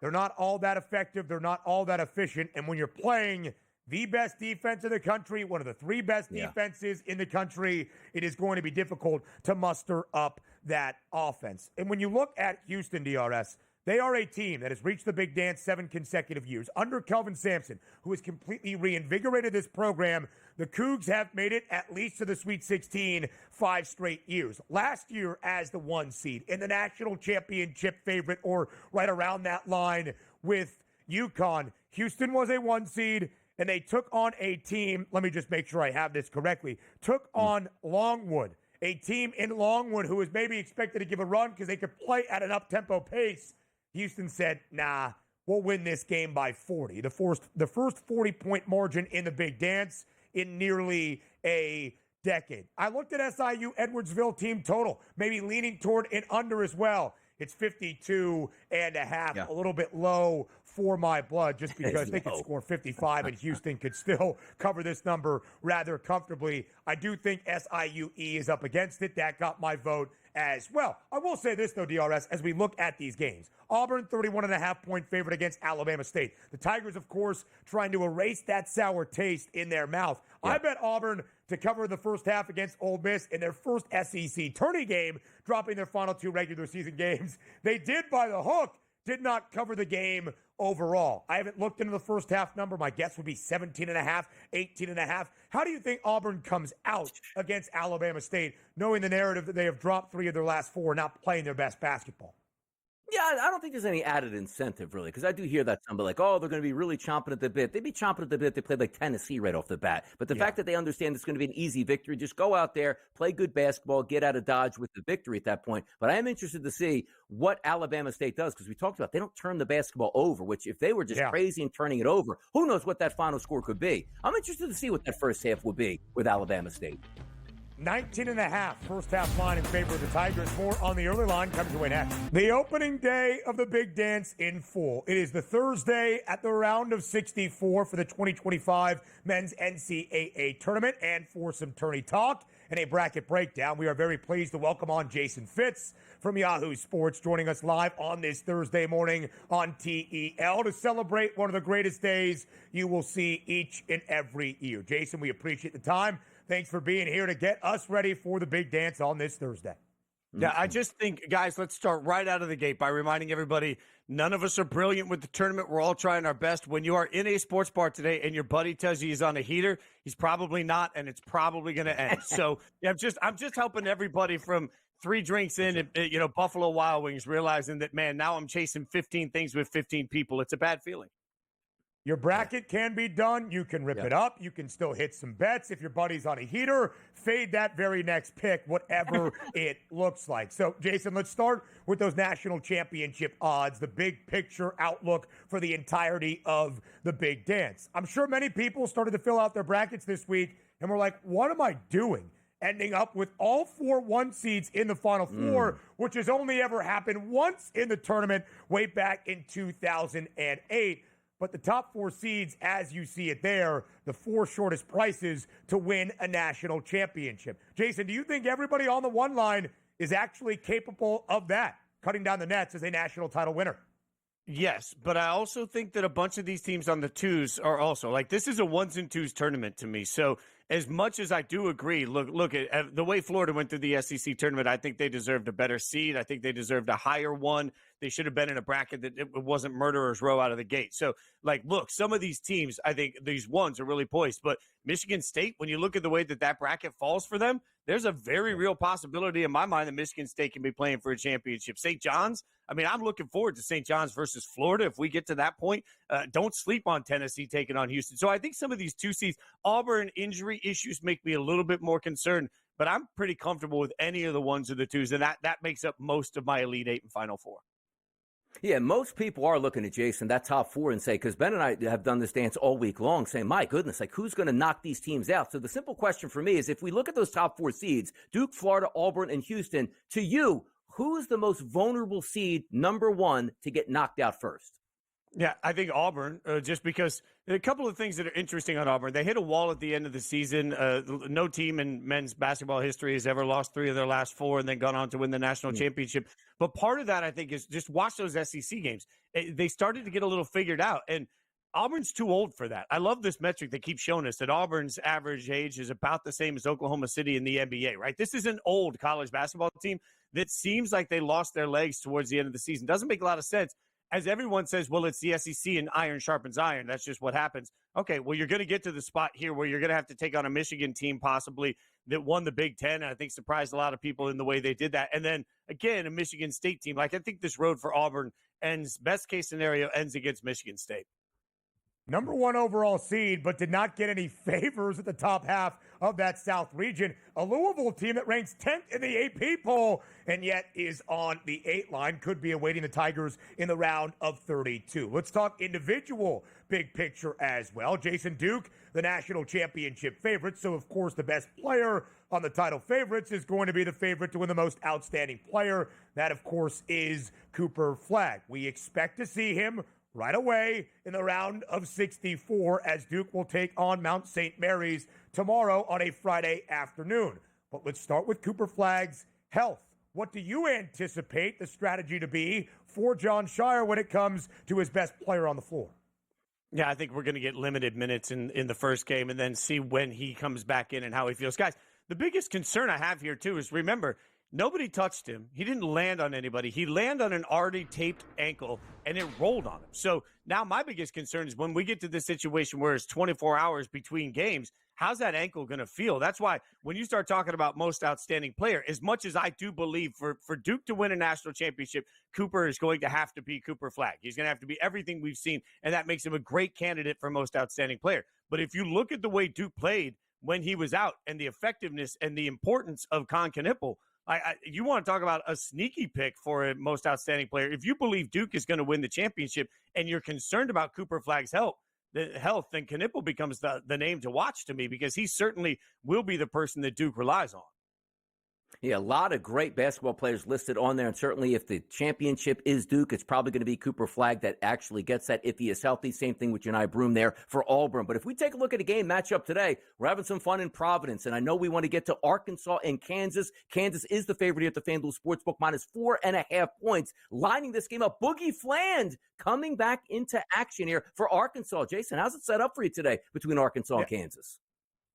they're not all that effective. They're not all that efficient. And when you're playing the best defense in the country, one of the 3 best defenses in the country, it is going to be difficult to muster up that offense. And when you look at Houston, DRS, they are a team that has reached the Big Dance 7 consecutive years. Under Kelvin Sampson, who has completely reinvigorated this program, the Cougs have made it at least to the Sweet 16 5 straight years. Last year as the 1 seed in the national championship favorite, or right around that line with UConn. Houston was a 1 seed, and they took on a team, let me just make sure I have this correctly, took on Longwood, a team in Longwood who was maybe expected to give a run because they could play at an up-tempo pace. Houston said, nah, we'll win this game by 40. The first 40-point margin in the Big Dance in nearly a decade. I looked at SIU Edwardsville team total, maybe leaning toward an under as well. It's 52.5, a little bit low for my blood, just because they could score 55 and Houston could still cover this number rather comfortably. I do think SIUE is up against it. That got my vote as well. I will say this, though, DRS, as we look at these games. Auburn, 31.5-point favorite against Alabama State. The Tigers, of course, trying to erase that sour taste in their mouth. I bet Auburn to cover the first half against Ole Miss in their first SEC tourney game, dropping their final 2 regular season games. They did by the hook, did not cover the game overall. I haven't looked into the first half number. My guess would be 17.5, 18.5. How do you think Auburn comes out against Alabama State, knowing the narrative that they have dropped 3 of their last 4, not playing their best basketball? Yeah, I don't think there's any added incentive, really, because I do hear that somebody like, oh, they're going to be really chomping at the bit. They'd be chomping at the bit. They played like Tennessee right off the bat. But the fact that they understand it's going to be an easy victory, just go out there, play good basketball, get out of Dodge with the victory at that point. But I am interested to see what Alabama State does, because we talked about they don't turn the basketball over, which if they were just crazy and turning it over, who knows what that final score could be. I'm interested to see what that first half will be with Alabama State. 19.5 first half line in favor of the Tigers. More on the early line comes away next. The opening day of the Big Dance in full. It is the Thursday at the round of 64 for the 2025 men's NCAA tournament. And for some tourney talk and a bracket breakdown, we are very pleased to welcome on Jason Fitz from Yahoo Sports, joining us live on this Thursday morning on TEL to celebrate one of the greatest days you will see each and every year. Jason, we appreciate the time. Thanks for being here to get us ready for the Big Dance on this Thursday. Yeah, I just think, guys, let's start right out of the gate by reminding everybody, none of us are brilliant with the tournament. We're all trying our best. When you are in a sports bar today and your buddy tells you he's on a heater, he's probably not, and it's probably going to end. So yeah, I'm just helping everybody from 3 drinks in, Buffalo Wild Wings, realizing that, man, now I'm chasing 15 things with 15 people. It's a bad feeling. Your bracket can be done. You can rip it up. You can still hit some bets. If your buddy's on a heater, fade that very next pick, whatever it looks like. So, Jason, let's start with those national championship odds, the big picture outlook for the entirety of the Big Dance. I'm sure many people started to fill out their brackets this week and were like, what am I doing? Ending up with all 4 1 seeds in the Final Four, which has only ever happened once in the tournament way back in 2008. But the top 4 seeds, as you see it there, the 4 shortest prices to win a national championship. Jason, do you think everybody on the one line is actually capable of that, cutting down the nets as a national title winner? Yes, but I also think that a bunch of these teams on the twos are also, like, this is a ones and twos tournament to me. So as much as I do agree, look at the way Florida went through the SEC tournament, I think they deserved a better seed. I think they deserved a higher one. They should have been in a bracket that it wasn't murderer's row out of the gate. So, like, look, some of these teams, I think these ones are really poised. But Michigan State, when you look at the way that bracket falls for them, there's a very real possibility in my mind that Michigan State can be playing for a championship. St. John's, I mean, I'm looking forward to St. John's versus Florida if we get to that point. Don't sleep on Tennessee taking on Houston. So I think some of these 2 seeds, Auburn injury issues make me a little bit more concerned, but I'm pretty comfortable with any of the 1s or the 2s, and that makes up most of my Elite 8 and Final 4. Yeah, most people are looking at Jason, that top 4, and say, because Ben and I have done this dance all week long, saying, my goodness, like who's going to knock these teams out? So the simple question for me is, if we look at those top 4 seeds, Duke, Florida, Auburn, and Houston, to you, who's the most vulnerable seed, number 1, to get knocked out first? Yeah, I think Auburn, just because a couple of things that are interesting on Auburn. They hit a wall at the end of the season. No team in men's basketball history has ever lost 3 of their last 4 and then gone on to win the national championship. But part of that, I think, is just watch those SEC games. They started to get a little figured out, and Auburn's too old for that. I love this metric that keeps showing us that Auburn's average age is about the same as Oklahoma City in the NBA, right? This is an old college basketball team that seems like they lost their legs towards the end of the season. Doesn't make a lot of sense. As everyone says, well, it's the SEC and iron sharpens iron. That's just what happens. Okay, well, you're going to get to the spot here where you're going to have to take on a Michigan team possibly that won the Big Ten, and I think surprised a lot of people in the way they did that. And then, again, a Michigan State team. Like, I think this road for Auburn ends, best case scenario, ends against Michigan State. Number 1 overall seed, but did not get any favors at the top half of that South region. A Louisville team that ranks 10th in the AP poll and yet is on the 8 line, could be awaiting the Tigers in the round of 32. Let's talk individual big picture as well. Jason, Duke, the national championship favorite. So, of course, the best player on the title favorites is going to be the favorite to win the most outstanding player. That, of course, is Cooper Flagg. We expect to see him right away in the round of 64 as Duke will take on Mount St. Mary's tomorrow on a Friday afternoon. But let's start with Cooper Flagg's health. What do you anticipate the strategy to be for Jon Scheyer when it comes to his best player on the floor? Yeah, I think we're going to get limited minutes in the first game and then see when he comes back in and how he feels. Guys, the biggest concern I have here, too, is remember, nobody touched him. He didn't land on anybody. He landed on an already taped ankle, and it rolled on him. So now my biggest concern is when we get to this situation where it's 24 hours between games, how's that ankle going to feel? That's why when you start talking about most outstanding player, as much as I do believe for Duke to win a national championship, Cooper is going to have to be Cooper Flagg. He's going to have to be everything we've seen, and that makes him a great candidate for most outstanding player. But if you look at the way Duke played when he was out and the effectiveness and the importance of Con Knippel, you want to talk about a sneaky pick for a most outstanding player. If you believe Duke is going to win the championship and you're concerned about Cooper Flagg's health, then Knippel becomes the name to watch to me, because he certainly will be the person that Duke relies on. Yeah, a lot of great basketball players listed on there, and certainly if the championship is Duke, it's probably going to be Cooper Flagg that actually gets that if he is healthy. Same thing with Janai Broom there for Auburn. But if we take a look at a game matchup today, we're having some fun in Providence, and I know we want to get to Arkansas and Kansas. Kansas is the favorite at the FanDuel Sportsbook, minus 4.5 points. Lining this game up, Boogie Fland coming back into action here for Arkansas. Jason, how's it set up for you today between Arkansas and Kansas?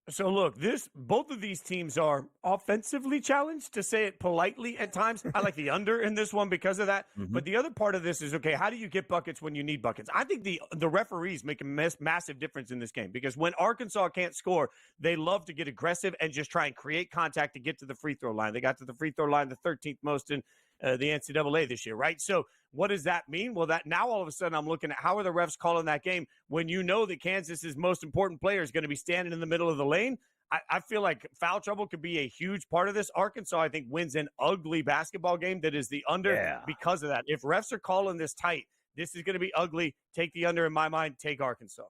So look, both of these teams are offensively challenged, to say it politely at times. I like the under in this one because of that. Mm-hmm. But the other part of this is, okay, how do you get buckets when you need buckets? I think the referees make a massive difference in this game, because when Arkansas can't score, they love to get aggressive and just try and create contact to get to the free throw line. They got to the free throw line the 13th most in the NCAA this year, right? So what does that mean? Well, that now all of a sudden I'm looking at how are the refs calling that game when you know that Kansas's most important player is going to be standing in the middle of the lane. I feel like foul trouble could be a huge part of this. Arkansas, I think, wins an ugly basketball game that is the under because of that. If refs are calling this tight, this is going to be ugly. Take the under in my mind. Take Arkansas.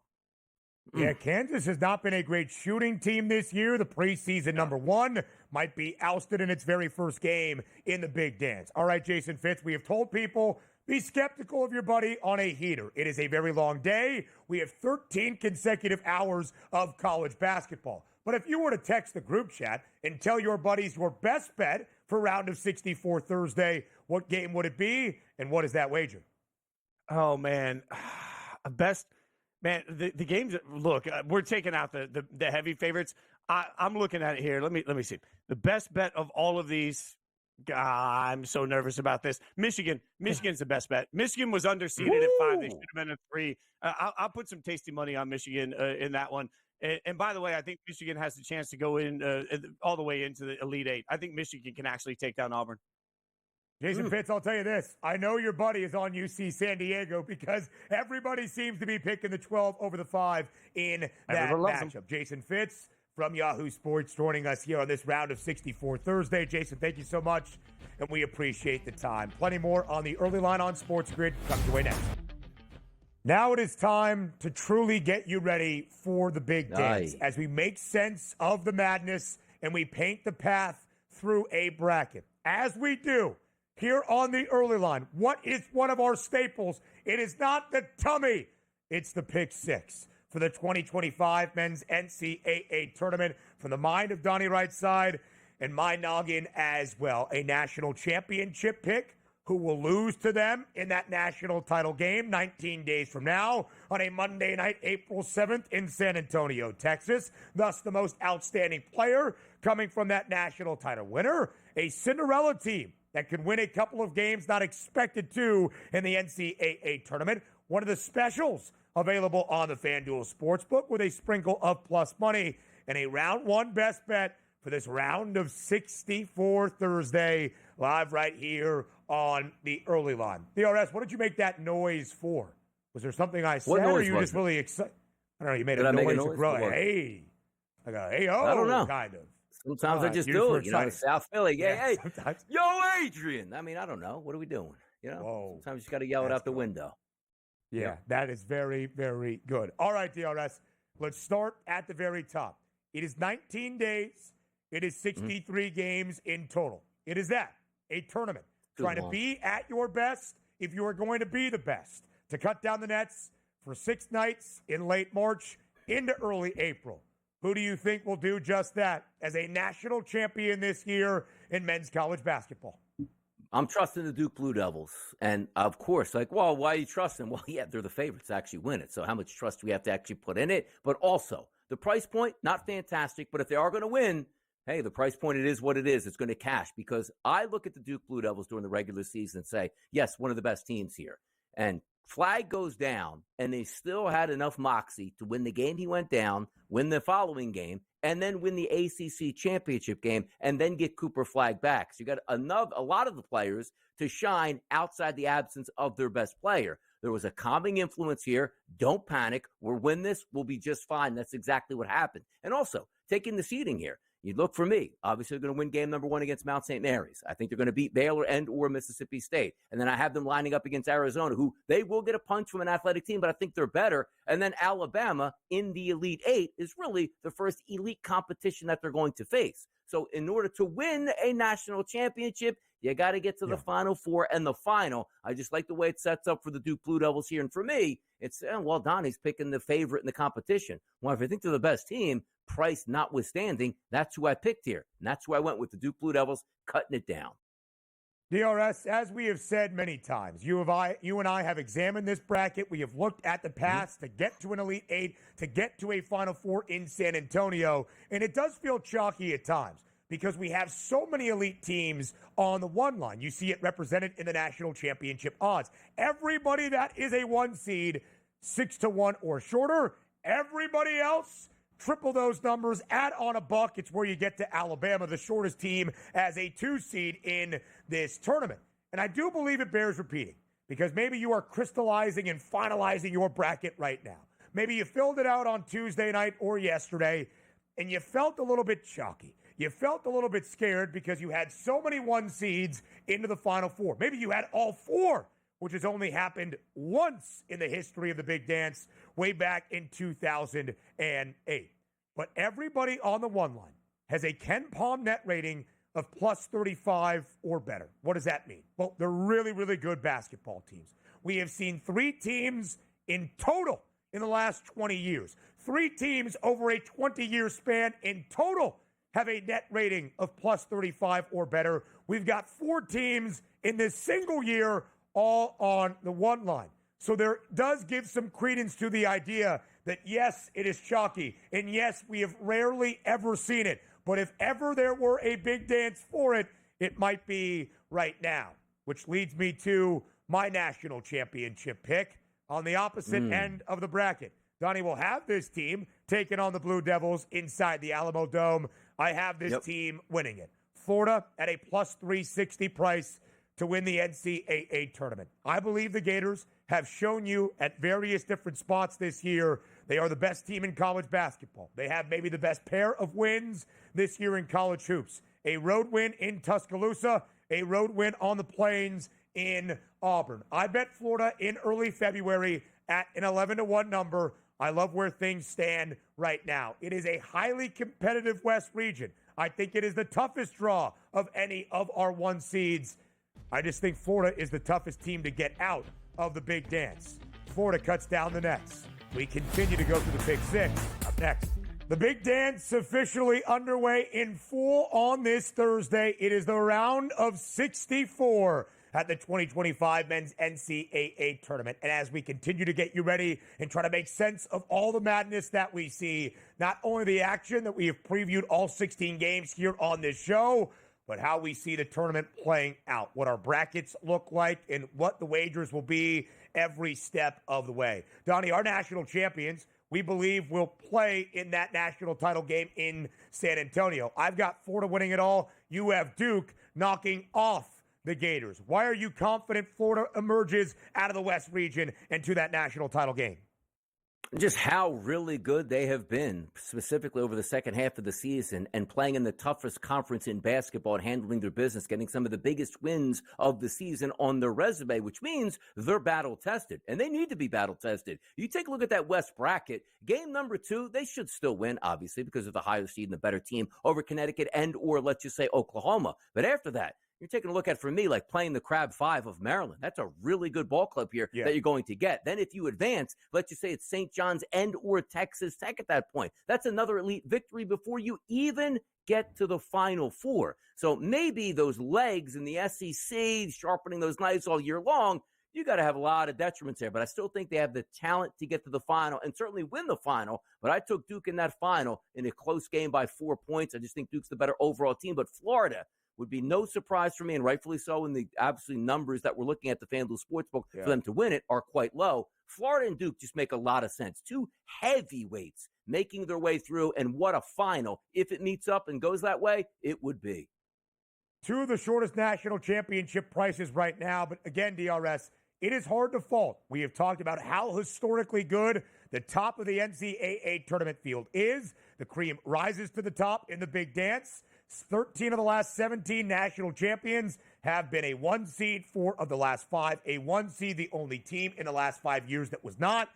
Yeah, Kansas has not been a great shooting team this year. The preseason number 1 might be ousted in its very first game in the Big Dance. All right, Jason Fitz, we have told people, be skeptical of your buddy on a heater. It is a very long day. We have 13 consecutive hours of college basketball. But if you were to text the group chat and tell your buddies your best bet for round of 64 Thursday, what game would it be, and what is that wager? Oh, man. Man, the games, look, we're taking out the heavy favorites. I'm looking at it here. Let me see. The best bet of all of these, I'm so nervous about this. Michigan's the best bet. Michigan was underseeded at 5. They should have been at 3. I'll put some tasty money on Michigan in that one. And by the way, I think Michigan has the chance to go in all the way into the Elite 8. I think Michigan can actually take down Auburn. Jason Fitz, I'll tell you this. I know your buddy is on UC San Diego because everybody seems to be picking the 12 over the 5 in that matchup. Jason Fitz from Yahoo Sports joining us here on this round of 64 Thursday. Jason, thank you so much, and we appreciate the time. Plenty more on the early line on SportsGrid comes your way next. Now it is time to truly get you ready for the big dance as we make sense of the madness and we paint the path through a bracket. As we do here on the early line, what is one of our staples? It is not the tummy. It's the pick 6 for the 2025 men's NCAA tournament from the mind of Donnie RightSide and my noggin as well. A national championship pick who will lose to them in that national title game 19 days from now on a Monday night, April 7th in San Antonio, Texas. Thus, the most outstanding player coming from that national title winner, a Cinderella team that could win a couple of games not expected to in the NCAA tournament. One of the specials available on the FanDuel Sportsbook with a sprinkle of plus money and a round 1 best bet for this round of 64 Thursday, live right here on the early line. DRS, what did you make that noise for? Was there something I said, or were you just really excited? I don't know. You made a noise to grow. Hey, I go, hey, oh, I don't know. Kind of. Sometimes I just do it. You know, South Philly. Yeah, hey, sometimes. Yo, Adrian. I mean, I don't know. What are we doing? You know, sometimes you just got to yell it out the window. Yeah, that is very, very good. All right, DRS, let's start at the very top. It is 19 days. It is 63 games in total. It is that, a tournament. Trying to be at your best if you are going to be the best. To cut down the nets for 6 nights in late March into early April. Who do you think will do just that as a national champion this year in men's college basketball? I'm trusting the Duke Blue Devils. And, of course, like, well, why are you trusting? Well, yeah, they're the favorites to actually win it. So how much trust do we have to actually put in it? But also, the price point, not fantastic. But if they are going to win, hey, the price point, it is what it is. It's going to cash because I look at the Duke Blue Devils during the regular season and say, yes, one of the best teams here. And flag goes down, and they still had enough moxie to win the game he went down, win the following game, and then win the ACC championship game, and then get Cooper Flag back. So you got a lot of the players to shine outside the absence of their best player. There was a calming influence here. Don't panic. We'll win this. We'll be just fine. That's exactly what happened. And also, taking the seeding here. You look for me. Obviously, they're going to win game number 1 against Mount St. Mary's. I think they're going to beat Baylor and or Mississippi State. And then I have them lining up against Arizona, who they will get a punch from an athletic team, but I think they're better. And then Alabama in the Elite 8 is really the first elite competition that they're going to face. So in order to win a national championship, you got to get to the Final Four and the final. I just like the way it sets up for the Duke Blue Devils here. And for me, it's, well, Donnie's picking the favorite in the competition. Well, if I think they're the best team, price notwithstanding, that's who I picked here. And that's who I went with, the Duke Blue Devils, cutting it down. DRS, as we have said many times, you and I have examined this bracket. We have looked at the paths to get to an Elite 8, to get to a Final Four in San Antonio. And it does feel chalky at times because we have so many elite teams on the one line. You see it represented in the national championship odds. Everybody that is a 1 seed, 6-1 or shorter. Everybody else, triple those numbers, add on a buck. It's where you get to Alabama, the shortest team, as a 2 seed in this tournament. And I do believe it bears repeating because maybe you are crystallizing and finalizing your bracket right now. Maybe you filled it out on Tuesday night or yesterday, and you felt a little bit chalky. You felt a little bit scared because you had so many 1 seeds into the Final Four. Maybe you had all 4, which has only happened once in the history of the Big Dance, way back in 2008. But everybody on the one line has a Ken Palm net rating of plus 35 or better. What does that mean? Well, they're really, really good basketball teams. We have seen 3 teams in total in the last 20 years. 3 teams over a 20-year span in total have a net rating of plus 35 or better. We've got 4 teams in this single year all on the one line. So there does give some credence to the idea that, yes, it is chalky, and yes, we have rarely ever seen it. But if ever there were a big dance for it, it might be right now, which leads me to my national championship pick on the opposite end of the bracket. Donnie will have this team taking on the Blue Devils inside the Alamo Dome. I have this team winning it. Florida at a plus 360 price to win the NCAA tournament. I believe the Gators have shown you at various different spots this year they are the best team in college basketball. They have maybe the best pair of wins this year in college hoops. A road win in Tuscaloosa, a road win on the Plains in Auburn. I bet Florida in early February at an 11-1 number. I love where things stand right now. It is a highly competitive West region. I think it is the toughest draw of any of our one seeds. I just think Florida is the toughest team to get out of the big dance. Florida cuts down the nets. We continue to go through the Pick Six. Up next, the big dance officially underway in full on this Thursday. It is the round of 64 at the 2025 Men's NCAA Tournament. And as we continue to get you ready and try to make sense of all the madness that we see, not only the action that we have previewed all 16 games here on this show, but how we see the tournament playing out, what our brackets look like, and what the wagers will be every step of the way. Donnie, our national champions, we believe will play in that national title game in San Antonio. I've got Florida winning it all. You have Duke knocking off the Gators. Why are you confident Florida emerges out of the West region and to that national title game? Just how really good they have been, specifically over the second half of the season, and playing in the toughest conference in basketball and handling their business, getting some of the biggest wins of the season on their resume, which means they're battle-tested, and they need to be battle-tested. You take a look at that West bracket, game number 2, they should still win, obviously, because of the higher seed and the better team over Connecticut and or, let's just say, Oklahoma. But after that, you're taking a look at, for me, like playing the Crab 5 of Maryland. That's a really good ball club here that you're going to get. Then if you advance, let's just say it's St. John's and or Texas Tech at that point. That's another elite victory before you even get to the Final Four. So maybe those legs in the SEC, sharpening those knives all year long, you got to have a lot of detriments there. But I still think they have the talent to get to the final and certainly win the final. But I took Duke in that final in a close game by 4 points. I just think Duke's the better overall team. But Florida would be no surprise for me, and rightfully so, in the absolute numbers that we're looking at the FanDuel Sportsbook for them to win it are quite low. Florida and Duke just make a lot of sense. Two heavyweights making their way through, and what a final. If it meets up and goes that way, it would be. Two of the shortest national championship prices right now, but again, DRS, it is hard to fault. We have talked about how historically good the top of the NCAA tournament field is. The cream rises to the top in the big dance. 13 of the last 17 national champions have been a 1 seed. 4 of the last 5 a 1 seed. The only team in the last 5 years that was not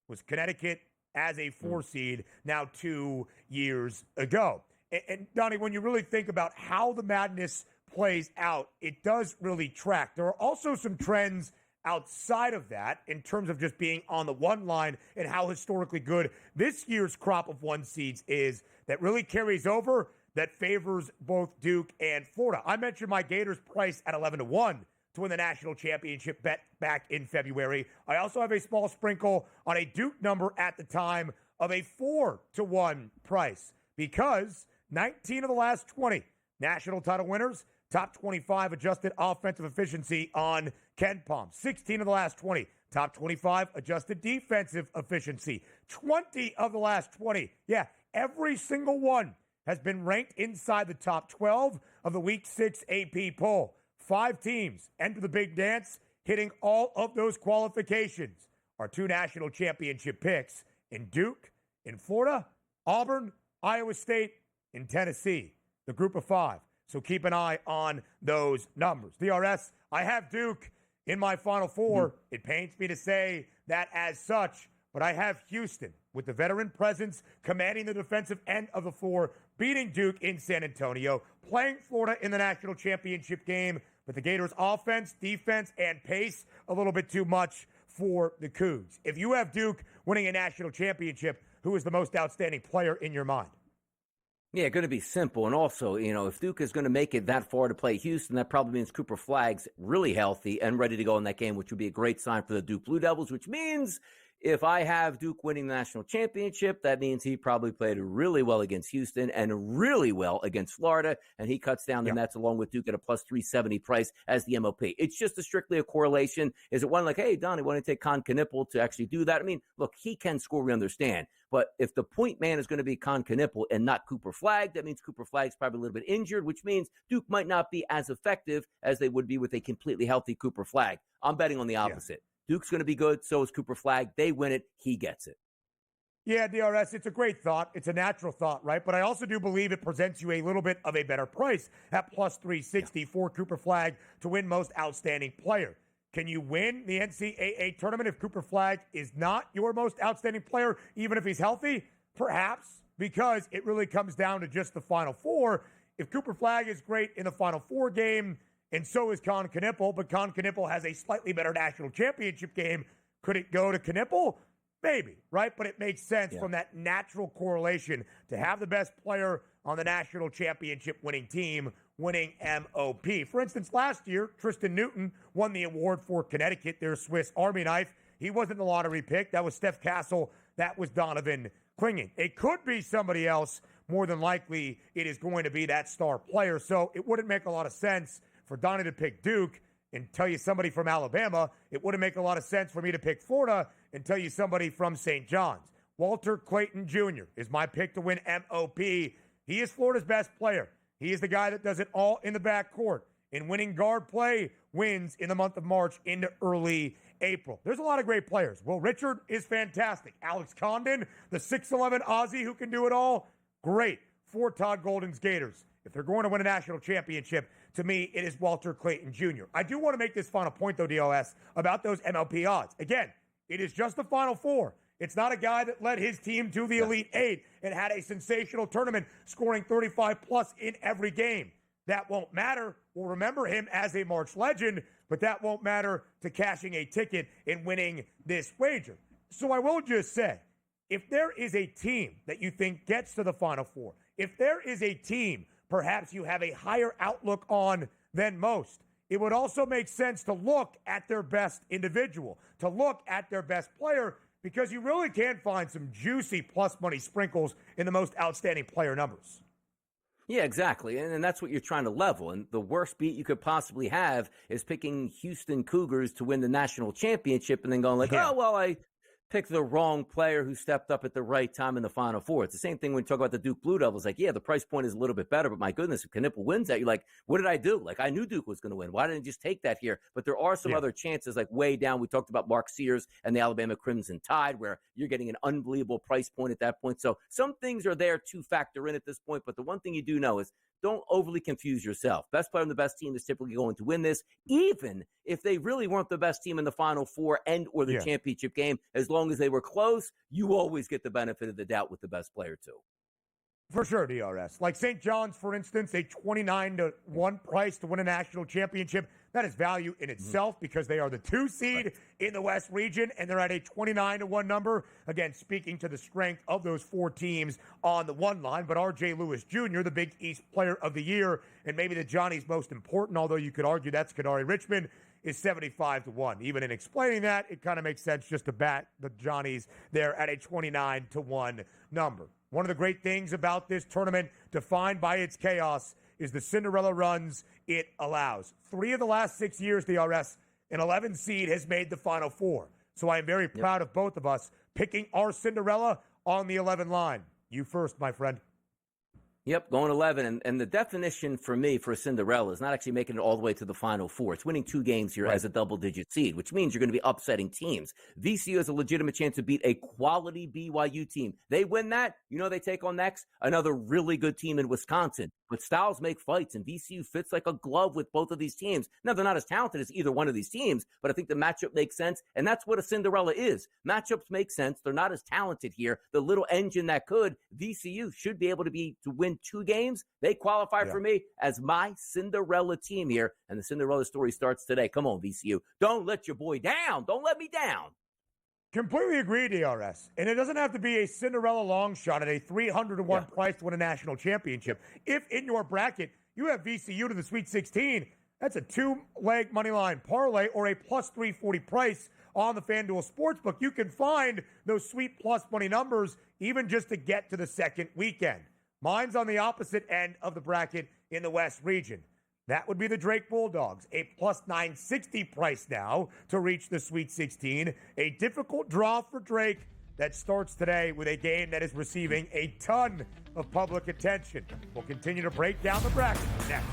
was Connecticut as a 4 seed now 2 years ago. And Donnie, when you really think about how the madness plays out, it does really track. There are also some trends outside of that in terms of just being on the one line and how historically good this year's crop of 1 seeds is that really carries over, that favors both Duke and Florida. I mentioned my Gators price at 11-1 to win the national championship bet back in February. I also have a small sprinkle on a Duke number at the time of a 4-1 price because 19 of the last 20 national title winners, top 25 adjusted offensive efficiency on KenPom. 16 of the last 20, top 25 adjusted defensive efficiency. 20 of the last 20, every single one has been ranked inside the top 12 of the Week 6 AP poll. 5 teams enter the big dance, hitting all of those qualifications. Our 2 national championship picks in Duke, in Florida, Auburn, Iowa State, in Tennessee, the group of 5. So keep an eye on those numbers. DRS, I have Duke in my Final Four. It pains me to say that as such, but I have Houston with the veteran presence commanding the defensive end of the floor, beating Duke in San Antonio, playing Florida in the national championship game, but the Gators' offense, defense, and pace a little bit too much for the Cougs. If you have Duke winning a national championship, who is the most outstanding player in your mind? Yeah, going to be simple. And also, if Duke is going to make it that far to play Houston, that probably means Cooper Flagg's really healthy and ready to go in that game, which would be a great sign for the Duke Blue Devils, which means if I have Duke winning the national championship, that means he probably played really well against Houston and really well against Florida, and he cuts down the Nets along with Duke at a plus 370 price as the MOP. It's just strictly a correlation. Is it one like, hey, Donnie, why don't you take Con Knippel to actually do that? I mean, look, he can score, we understand. But if the point man is going to be Con Knippel and not Cooper Flagg, that means Cooper Flagg's probably a little bit injured, which means Duke might not be as effective as they would be with a completely healthy Cooper Flagg. I'm betting on the opposite. Duke's going to be good. So is Cooper Flagg. They win it. He gets it. Yeah, DRS, it's a great thought. It's a natural thought, right? But I also do believe it presents you a little bit of a better price at plus 360 for Cooper Flagg to win most outstanding player. Can you win the NCAA tournament if Cooper Flagg is not your most outstanding player, even if he's healthy? Perhaps, because it really comes down to just the Final Four. If Cooper Flagg is great in the Final Four game, and so is Con Knippel, but Con Knippel has a slightly better national championship game. Could it go to Knippel? Maybe, right? But it makes sense from that natural correlation to have the best player on the national championship winning team winning MOP. For instance, last year, Tristan Newton won the award for Connecticut, their Swiss Army knife. He wasn't the lottery pick. That was Steph Castle. That was Donovan Clingan. It could be somebody else. More than likely, it is going to be that star player. So it wouldn't make a lot of sense for Donnie to pick Duke and tell you somebody from Alabama. It wouldn't make a lot of sense for me to pick Florida and tell you somebody from St. John's. Walter Clayton Jr. is my pick to win MOP. He is Florida's best player. He is the guy that does it all in the backcourt. In winning guard play, wins in the month of March into early April. There's a lot of great players. Will Richard is fantastic. Alex Condon, the 6'11 Aussie who can do it all, great. For Todd Golden's Gators. If they're going to win a national championship, to me, it is Walter Clayton Jr. I do want to make this final point, though, DOS, about those MLP odds. Again, it is just the Final Four. It's not a guy that led his team to the Elite Eight and had a sensational tournament, scoring 35-plus in every game. That won't matter. We'll remember him as a March legend, but that won't matter to cashing a ticket and winning this wager. So I will just say, if there is a team that you think gets to the Final Four, if there is a team perhaps you have a higher outlook on than most, it would also make sense to look at their best individual, to look at their best player, because you really can find some juicy plus money sprinkles in the most outstanding player numbers. Yeah, exactly. And that's what you're trying to level. And the worst beat you could possibly have is picking Houston Cougars to win the national championship and then going like, oh, well, I pick the wrong player who stepped up at the right time in the Final Four. It's the same thing when you talk about the Duke Blue Devils. Like, yeah, the price point is a little bit better, but my goodness, if Knippel wins that, you're like, what did I do? Like, I knew Duke was going to win. Why didn't I just take that here? But there are some other chances, like way down. We talked about Mark Sears and the Alabama Crimson Tide, where you're getting an unbelievable price point at that point. So some things are there to factor in at this point. But the one thing you do know is don't overly confuse yourself. Best player on the best team is typically going to win this, even if they really weren't the best team in the Final Four and or the championship game. As long as they were close, you always get the benefit of the doubt with the best player too. For sure, DRS. Like St. John's, for instance, a 29-1 price to win a national championship. That is value in itself because they are the 2 seed in the West region, and they're at a 29-1 number. Again, speaking to the strength of those 4 teams on the one line. But R.J. Lewis Jr., the Big East Player of the Year, and maybe the Johnny's most important, although you could argue that's Kadari Richmond, is 75-1. Even in explaining that, it kind of makes sense just to bat the Johnnies there at a 29-1 number. One of the great things about this tournament, defined by its chaos, is the Cinderella runs it allows. 3 of the last 6 years, DRS, an 11 seed has made the Final Four. So I am very proud of both of us picking our Cinderella on the 11 line. You first, my friend. Yep, going 11. And the definition for me for a Cinderella is not actually making it all the way to the Final Four. It's winning 2 games here as a double-digit seed, which means you're going to be upsetting teams. VCU has a legitimate chance to beat a quality BYU team. They win that, you know they take on next? Another really good team in Wisconsin. But styles make fights, and VCU fits like a glove with both of these teams. Now, they're not as talented as either one of these teams, but I think the matchup makes sense, and that's what a Cinderella is. Matchups make sense. They're not as talented here. The little engine that could, VCU should be able to win 2 games. They qualify for me as my Cinderella team here, and the Cinderella story starts today. Come on, VCU. Don't let your boy down. Don't let me down. Completely agree, DRS. And it doesn't have to be a Cinderella long shot at a 300-1 price to win a national championship. If in your bracket you have VCU to the Sweet 16, that's a 2-leg money line parlay or a plus 340 price on the FanDuel Sportsbook, you can find those sweet plus money numbers even just to get to the second weekend. Mine's on the opposite end of the bracket in the West region. That would be the Drake Bulldogs, a plus 960 price now to reach the Sweet 16. A difficult draw for Drake that starts today with a game that is receiving a ton of public attention. We'll continue to break down the bracket next.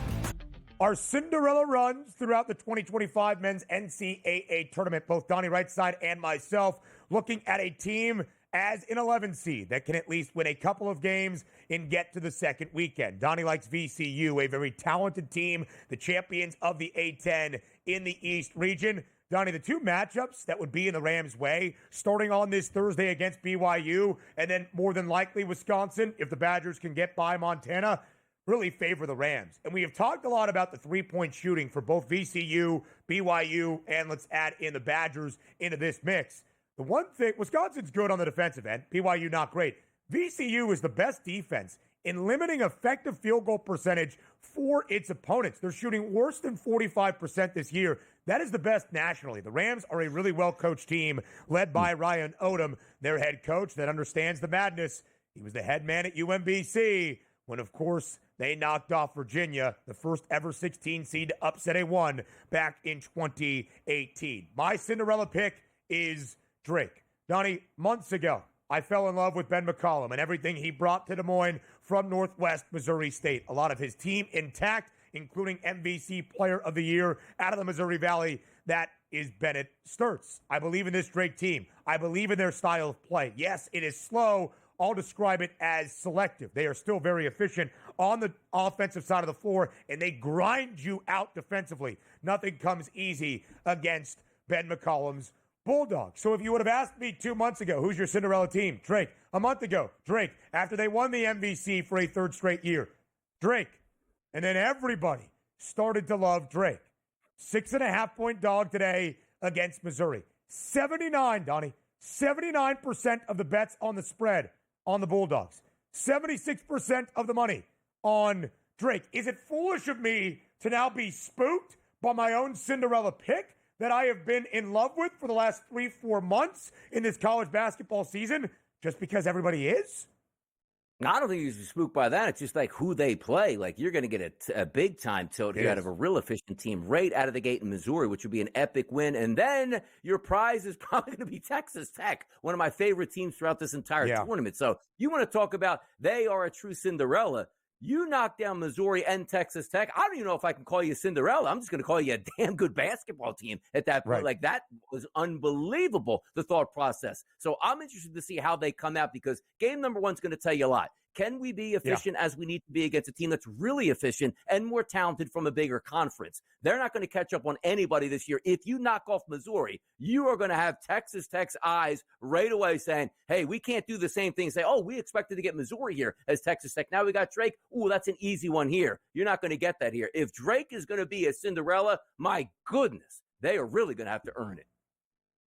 Our Cinderella runs throughout the 2025 men's NCAA tournament, both Donnie RightSide and myself, looking at a team as an 11 seed that can at least win a couple of games and get to the second weekend. Donnie likes VCU, a very talented team, the champions of the A-10 in the East region. Donnie, the two matchups that would be in the Rams' way, starting on this Thursday against BYU, and then more than likely Wisconsin, if the Badgers can get by Montana, really favor the Rams. And we have talked a lot about the three-point shooting for both VCU, BYU, and let's add in the Badgers into this mix. The one thing, Wisconsin's good on the defensive end, BYU not great. VCU is the best defense in limiting effective field goal percentage for its opponents. They're shooting worse than 45% this year. That is the best nationally. The Rams are a really well-coached team led by Ryan Odom, their head coach that understands the madness. He was the head man at UMBC when, of course, they knocked off Virginia, the first ever 16 seed to upset a 1 back in 2018. My Cinderella pick is Drake. Donnie, months ago, I fell in love with Ben McCollum and everything he brought to Des Moines from Northwest Missouri State. A lot of his team intact, including MVC Player of the Year out of the Missouri Valley. That is Bennett Sturts. I believe in this Drake team. I believe in their style of play. Yes, it is slow. I'll describe it as selective. They are still very efficient on the offensive side of the floor, and they grind you out defensively. Nothing comes easy against Ben McCollum's Bulldogs. So if you would have asked me 2 months ago, who's your Cinderella team? Drake. A month ago, Drake. After they won the MVC for a third straight year, Drake. And then everybody started to love Drake. 6.5-point dog today against Missouri. 79, Donnie. 79% of the bets on the spread on the Bulldogs. 76% of the money on Drake. Is it foolish of me to now be spooked by my own Cinderella pick that I have been in love with for the last 3-4 months in this college basketball season just because everybody is? I don't think you should be spooked by that. It's just like who they play. Like you're going to get a big-time tilt here out of a real efficient team right out of the gate in Missouri, which would be an epic win. And then your prize is probably going to be Texas Tech, one of my favorite teams throughout this entire tournament. So you want to talk about they are a true Cinderella. You knock down Missouri and Texas Tech. I don't even know if I can call you Cinderella. I'm just going to call you a damn good basketball team at that point. Right. Like, that was unbelievable, the thought process. So I'm interested to see how they come out because game number 1 is going to tell you a lot. Can we be efficient as we need to be against a team that's really efficient and more talented from a bigger conference? They're not going to catch up on anybody this year. If you knock off Missouri, you are going to have Texas Tech's eyes right away saying, hey, we can't do the same thing. Say, oh, we expected to get Missouri here as Texas Tech. Now we got Drake. Ooh, that's an easy one here. You're not going to get that here. If Drake is going to be a Cinderella, my goodness, they are really going to have to earn it.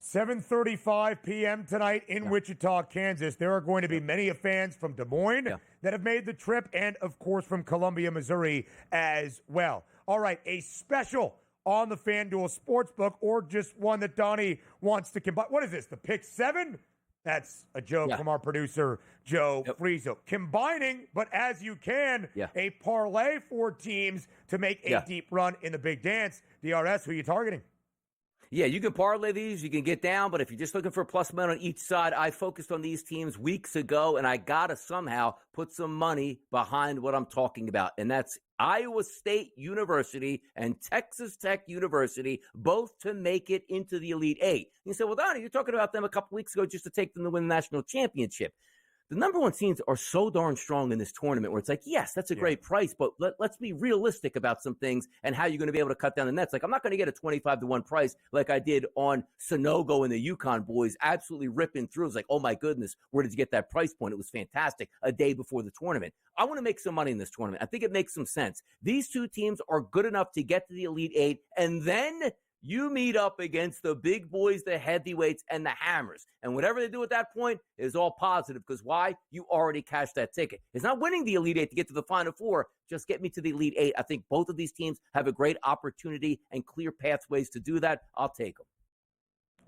7:35 p.m. tonight in Wichita, Kansas. There are going to be many fans from Des Moines that have made the trip and, of course, from Columbia, Missouri as well. All right, a special on the FanDuel Sportsbook or just one that Donnie wants to combine. What is this, the Pick 7? That's a joke from our producer, Joe Frieso. Combining, but as you can, a parlay for teams to make a deep run in the big dance. DRS, who are you targeting? Yeah, you can parlay these, you can get down, but if you're just looking for a plus amount on each side, I focused on these teams weeks ago, and I got to somehow put some money behind what I'm talking about, and that's Iowa State University and Texas Tech University, both to make it into the Elite Eight. And you say, well, Donnie, you're talking about them a couple weeks ago just to take them to win the national championship. The number one teams are so darn strong in this tournament where it's like, yes, that's a great price, but let's be realistic about some things and how you're going to be able to cut down the nets. Like, I'm not going to get a 25-1 price like I did on Sonogo and the UConn boys, absolutely ripping through. It was like, oh, my goodness, where did you get that price point? It was fantastic a day before the tournament. I want to make some money in this tournament. I think it makes some sense. These two teams are good enough to get to the Elite Eight, and then you meet up against the big boys, the heavyweights, and the hammers. And whatever they do at that point is all positive because why? You already cashed that ticket. It's not winning the Elite Eight to get to the Final Four. Just get me to the Elite Eight. I think both of these teams have a great opportunity and clear pathways to do that. I'll take them.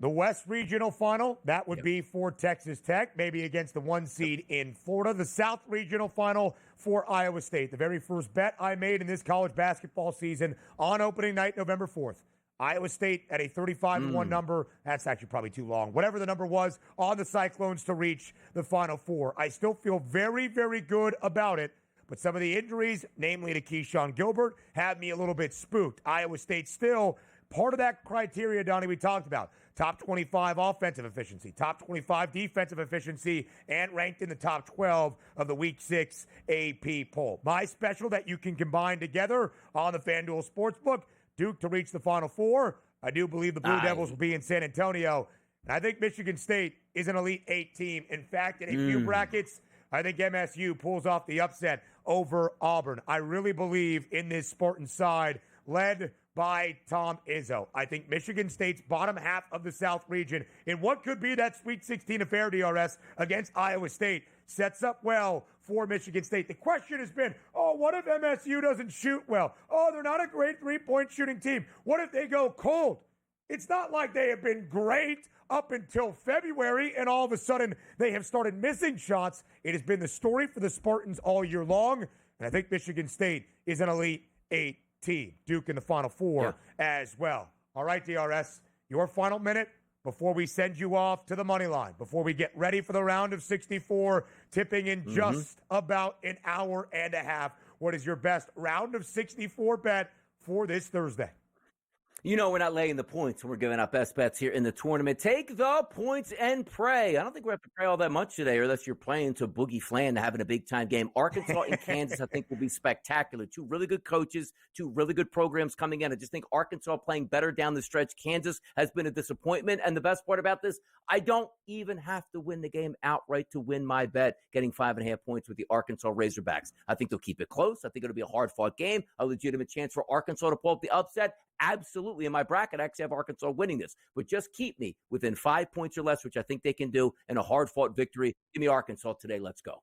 The West Regional Final, that would be for Texas Tech, maybe against the 1 seed in Florida. The South Regional Final for Iowa State. The very first bet I made in this college basketball season on opening night, November 4th. Iowa State at a 35-1 number. That's actually probably too long. Whatever the number was on the Cyclones to reach the Final Four. I still feel very, very good about it. But some of the injuries, namely to Keyshawn Gilbert, had me a little bit spooked. Iowa State still part of that criteria, Donnie, we talked about. Top 25 offensive efficiency, top 25 defensive efficiency, and ranked in the top 12 of the Week 6 AP poll. My special that you can combine together on the FanDuel Sportsbook, Duke to reach the Final Four. I do believe the Blue Devils will be in San Antonio. And I think Michigan State is an Elite 8 team. In fact, in a few brackets, I think MSU pulls off the upset over Auburn. I really believe in this Spartan side led by Tom Izzo. I think Michigan State's bottom half of the South region in what could be that Sweet 16 affair, DRS, against Iowa State sets up well for Michigan State. The question has been, what if MSU doesn't shoot well? They're not a great three-point shooting team. What if they go cold? It's not like they have been great up until February, and all of a sudden they have started missing shots. It has been the story for the Spartans all year long, and I think Michigan State is an Elite 8 team. Duke in the Final Four as well. All right, DRS, your final minute before we send you off to the money line, before we get ready for the round of 64, tipping in just about an hour and a half. What is your best round of 64 bet for this Thursday? You know, we're not laying the points. We're giving out best bets here in the tournament. Take the points and pray. I don't think we have to pray all that much today, or unless you're playing to Boogie Flan to having a big-time game. Arkansas and Kansas, I think, will be spectacular. Two really good coaches, two really good programs coming in. I just think Arkansas playing better down the stretch. Kansas has been a disappointment. And the best part about this, I don't even have to win the game outright to win my bet, getting 5.5 points with the Arkansas Razorbacks. I think they'll keep it close. I think it'll be a hard-fought game, a legitimate chance for Arkansas to pull up the upset. Absolutely. In my bracket, I actually have Arkansas winning this. But just keep me within 5 points or less, which I think they can do, in a hard-fought victory. Give me Arkansas today. Let's go.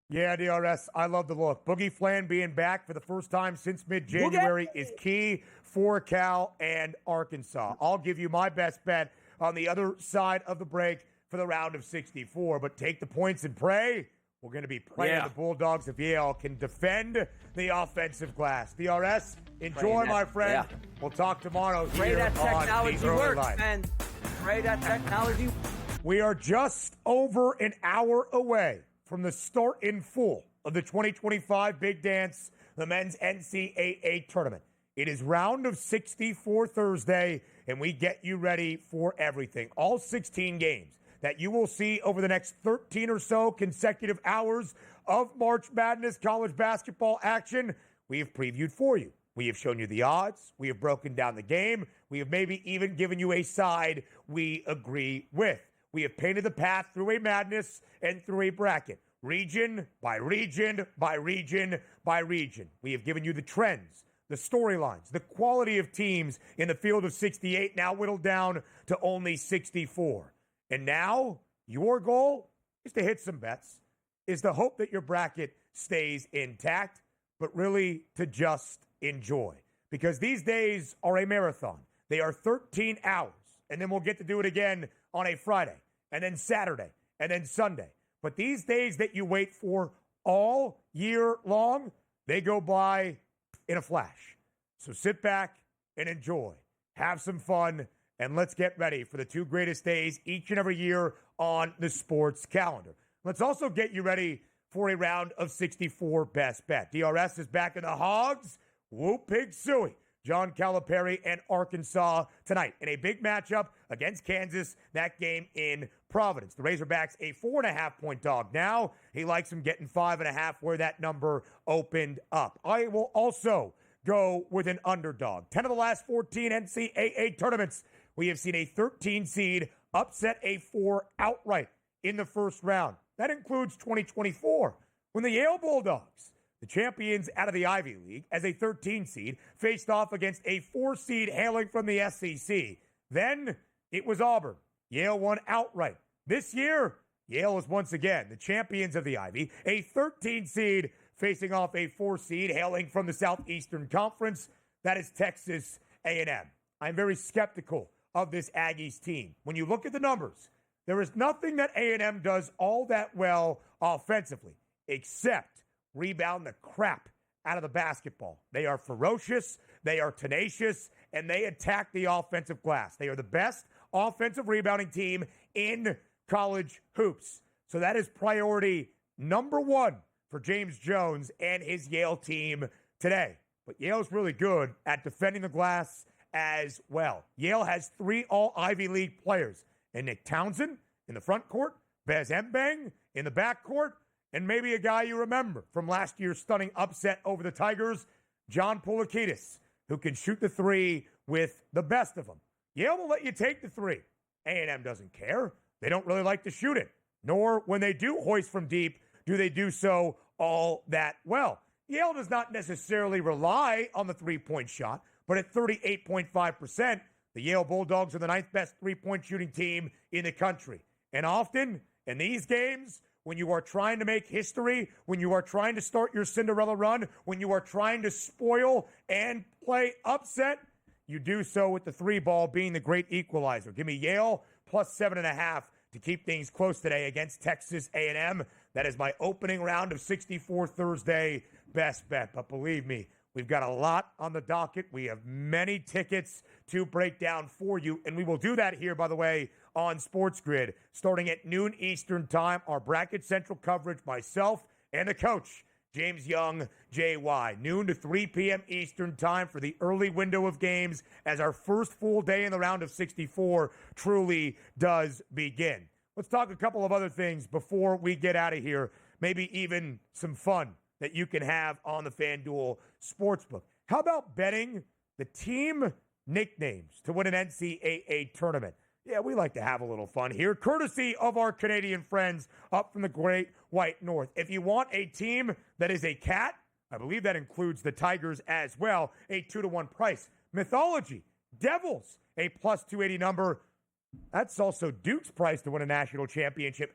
Yeah, DRS, I love the look. Boogie Flan being back for the first time since mid-January is key for Cal and Arkansas. I'll give you my best bet on the other side of the break for the round of 64. But take the points and pray. We're going to be praying the Bulldogs of Yale can defend the offensive glass. DRS, enjoy, my friend. Yeah. We'll talk tomorrow. Pray that technology works, man. Pray that technology. We are just over an hour away from the start in full of the 2025 Big Dance, the men's NCAA tournament. It is round of 64 Thursday, and we get you ready for everything. All 16 games that you will see over the next 13 or so consecutive hours of March Madness college basketball action, we have previewed for you. We have shown you the odds. We have broken down the game. We have maybe even given you a side we agree with. We have painted the path through a madness and through a bracket, region by region by region by region. We have given you the trends, the storylines, the quality of teams in the field of 68, now whittled down to only 64. And now your goal is to hit some bets, is to hope that your bracket stays intact, but really to just enjoy. Because these days are a marathon. They are 13 hours, and then we'll get to do it again on a Friday, and then Saturday, and then Sunday. But these days that you wait for all year long, they go by in a flash. So sit back and enjoy. Have some fun. And let's get ready for the two greatest days each and every year on the sports calendar. Let's also get you ready for a round of 64 best bet. DRS is back in the Hogs. Whoop Pig Suey. John Calipari and Arkansas tonight in a big matchup against Kansas. That game in Providence. The Razorbacks a 4.5-point dog. Now he likes them getting 5.5 where that number opened up. I will also go with an underdog. 10 of the last 14 NCAA tournaments, we have seen a 13 seed upset a 4 outright in the first round. That includes 2024 when the Yale Bulldogs, the champions out of the Ivy League, as a 13 seed, faced off against a 4 seed hailing from the SEC. Then it was Auburn. Yale won outright. This year, Yale is once again the champions of the Ivy, a 13 seed facing off a 4 seed hailing from the Southeastern Conference. That is Texas A&M. I'm very skeptical of this Aggies team. When you look at the numbers, there is nothing that A&M does all that well offensively, except rebound the crap out of the basketball. They are ferocious, they are tenacious, and they attack the offensive glass. They are the best offensive rebounding team in college hoops. So that is priority number one for James Jones and his Yale team today. But Yale's really good at defending the glass as well. Yale has 3 all-Ivy League players, and Nick Townsend in the front court, Bez Mbang in the back court, and maybe a guy you remember from last year's stunning upset over the Tigers, John Poulakidis, who can shoot the 3 with the best of them. Yale will let you take the 3. A&M doesn't care. They don't really like to shoot it, nor when they do hoist from deep, do they do so all that well. Yale does not necessarily rely on the three-point shot, but at 38.5%, the Yale Bulldogs are the 9th best three-point shooting team in the country. And often, in these games, when you are trying to make history, when you are trying to start your Cinderella run, when you are trying to spoil and play upset, you do so with the 3 ball being the great equalizer. Give me Yale plus 7.5 to keep things close today against Texas A&M. That is my opening round of 64 Thursday best bet. But believe me, we've got a lot on the docket. We have many tickets to break down for you, and we will do that here, by the way, on SportsGrid, starting at noon Eastern time. Our Bracket Central coverage, myself and the coach, James Young, JY. Noon to 3 p.m. Eastern time for the early window of games as our first full day in the round of 64 truly does begin. Let's talk a couple of other things before we get out of here. Maybe even some fun that you can have on the FanDuel Sportsbook. How about betting the team nicknames to win an NCAA tournament? Yeah, we like to have a little fun here, courtesy of our Canadian friends up from the Great White North. If you want a team that is a cat, I believe that includes the Tigers as well, a 2-to-1 price. Mythology, Devils, a plus 280 number. That's also Duke's price to win a national championship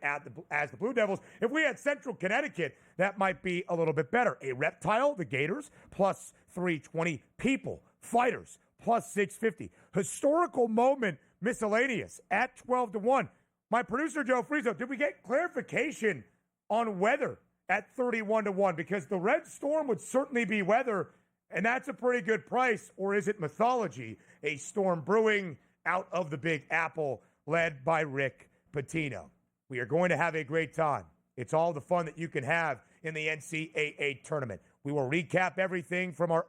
as the Blue Devils. If we had Central Connecticut, that might be a little bit better. A Reptile, the Gators, plus 320. People, Fighters, plus 650. Historical moment, miscellaneous, at 12-1. My producer, Joe Frizo, did we get clarification on weather at 31-1? Because the Red Storm would certainly be weather, and that's a pretty good price. Or is it mythology, a storm brewing out of the Big Apple, led by Rick Pitino? We are going to have a great time. It's all the fun that you can have in the NCAA tournament. We will recap everything from our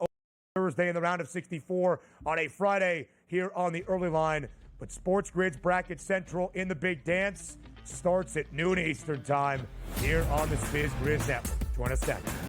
Thursday in the round of 64 on a Friday here on the early line. But SportsGrid's Bracket Central in the Big Dance starts at noon Eastern time here on the SportsGrid Network. Join us then.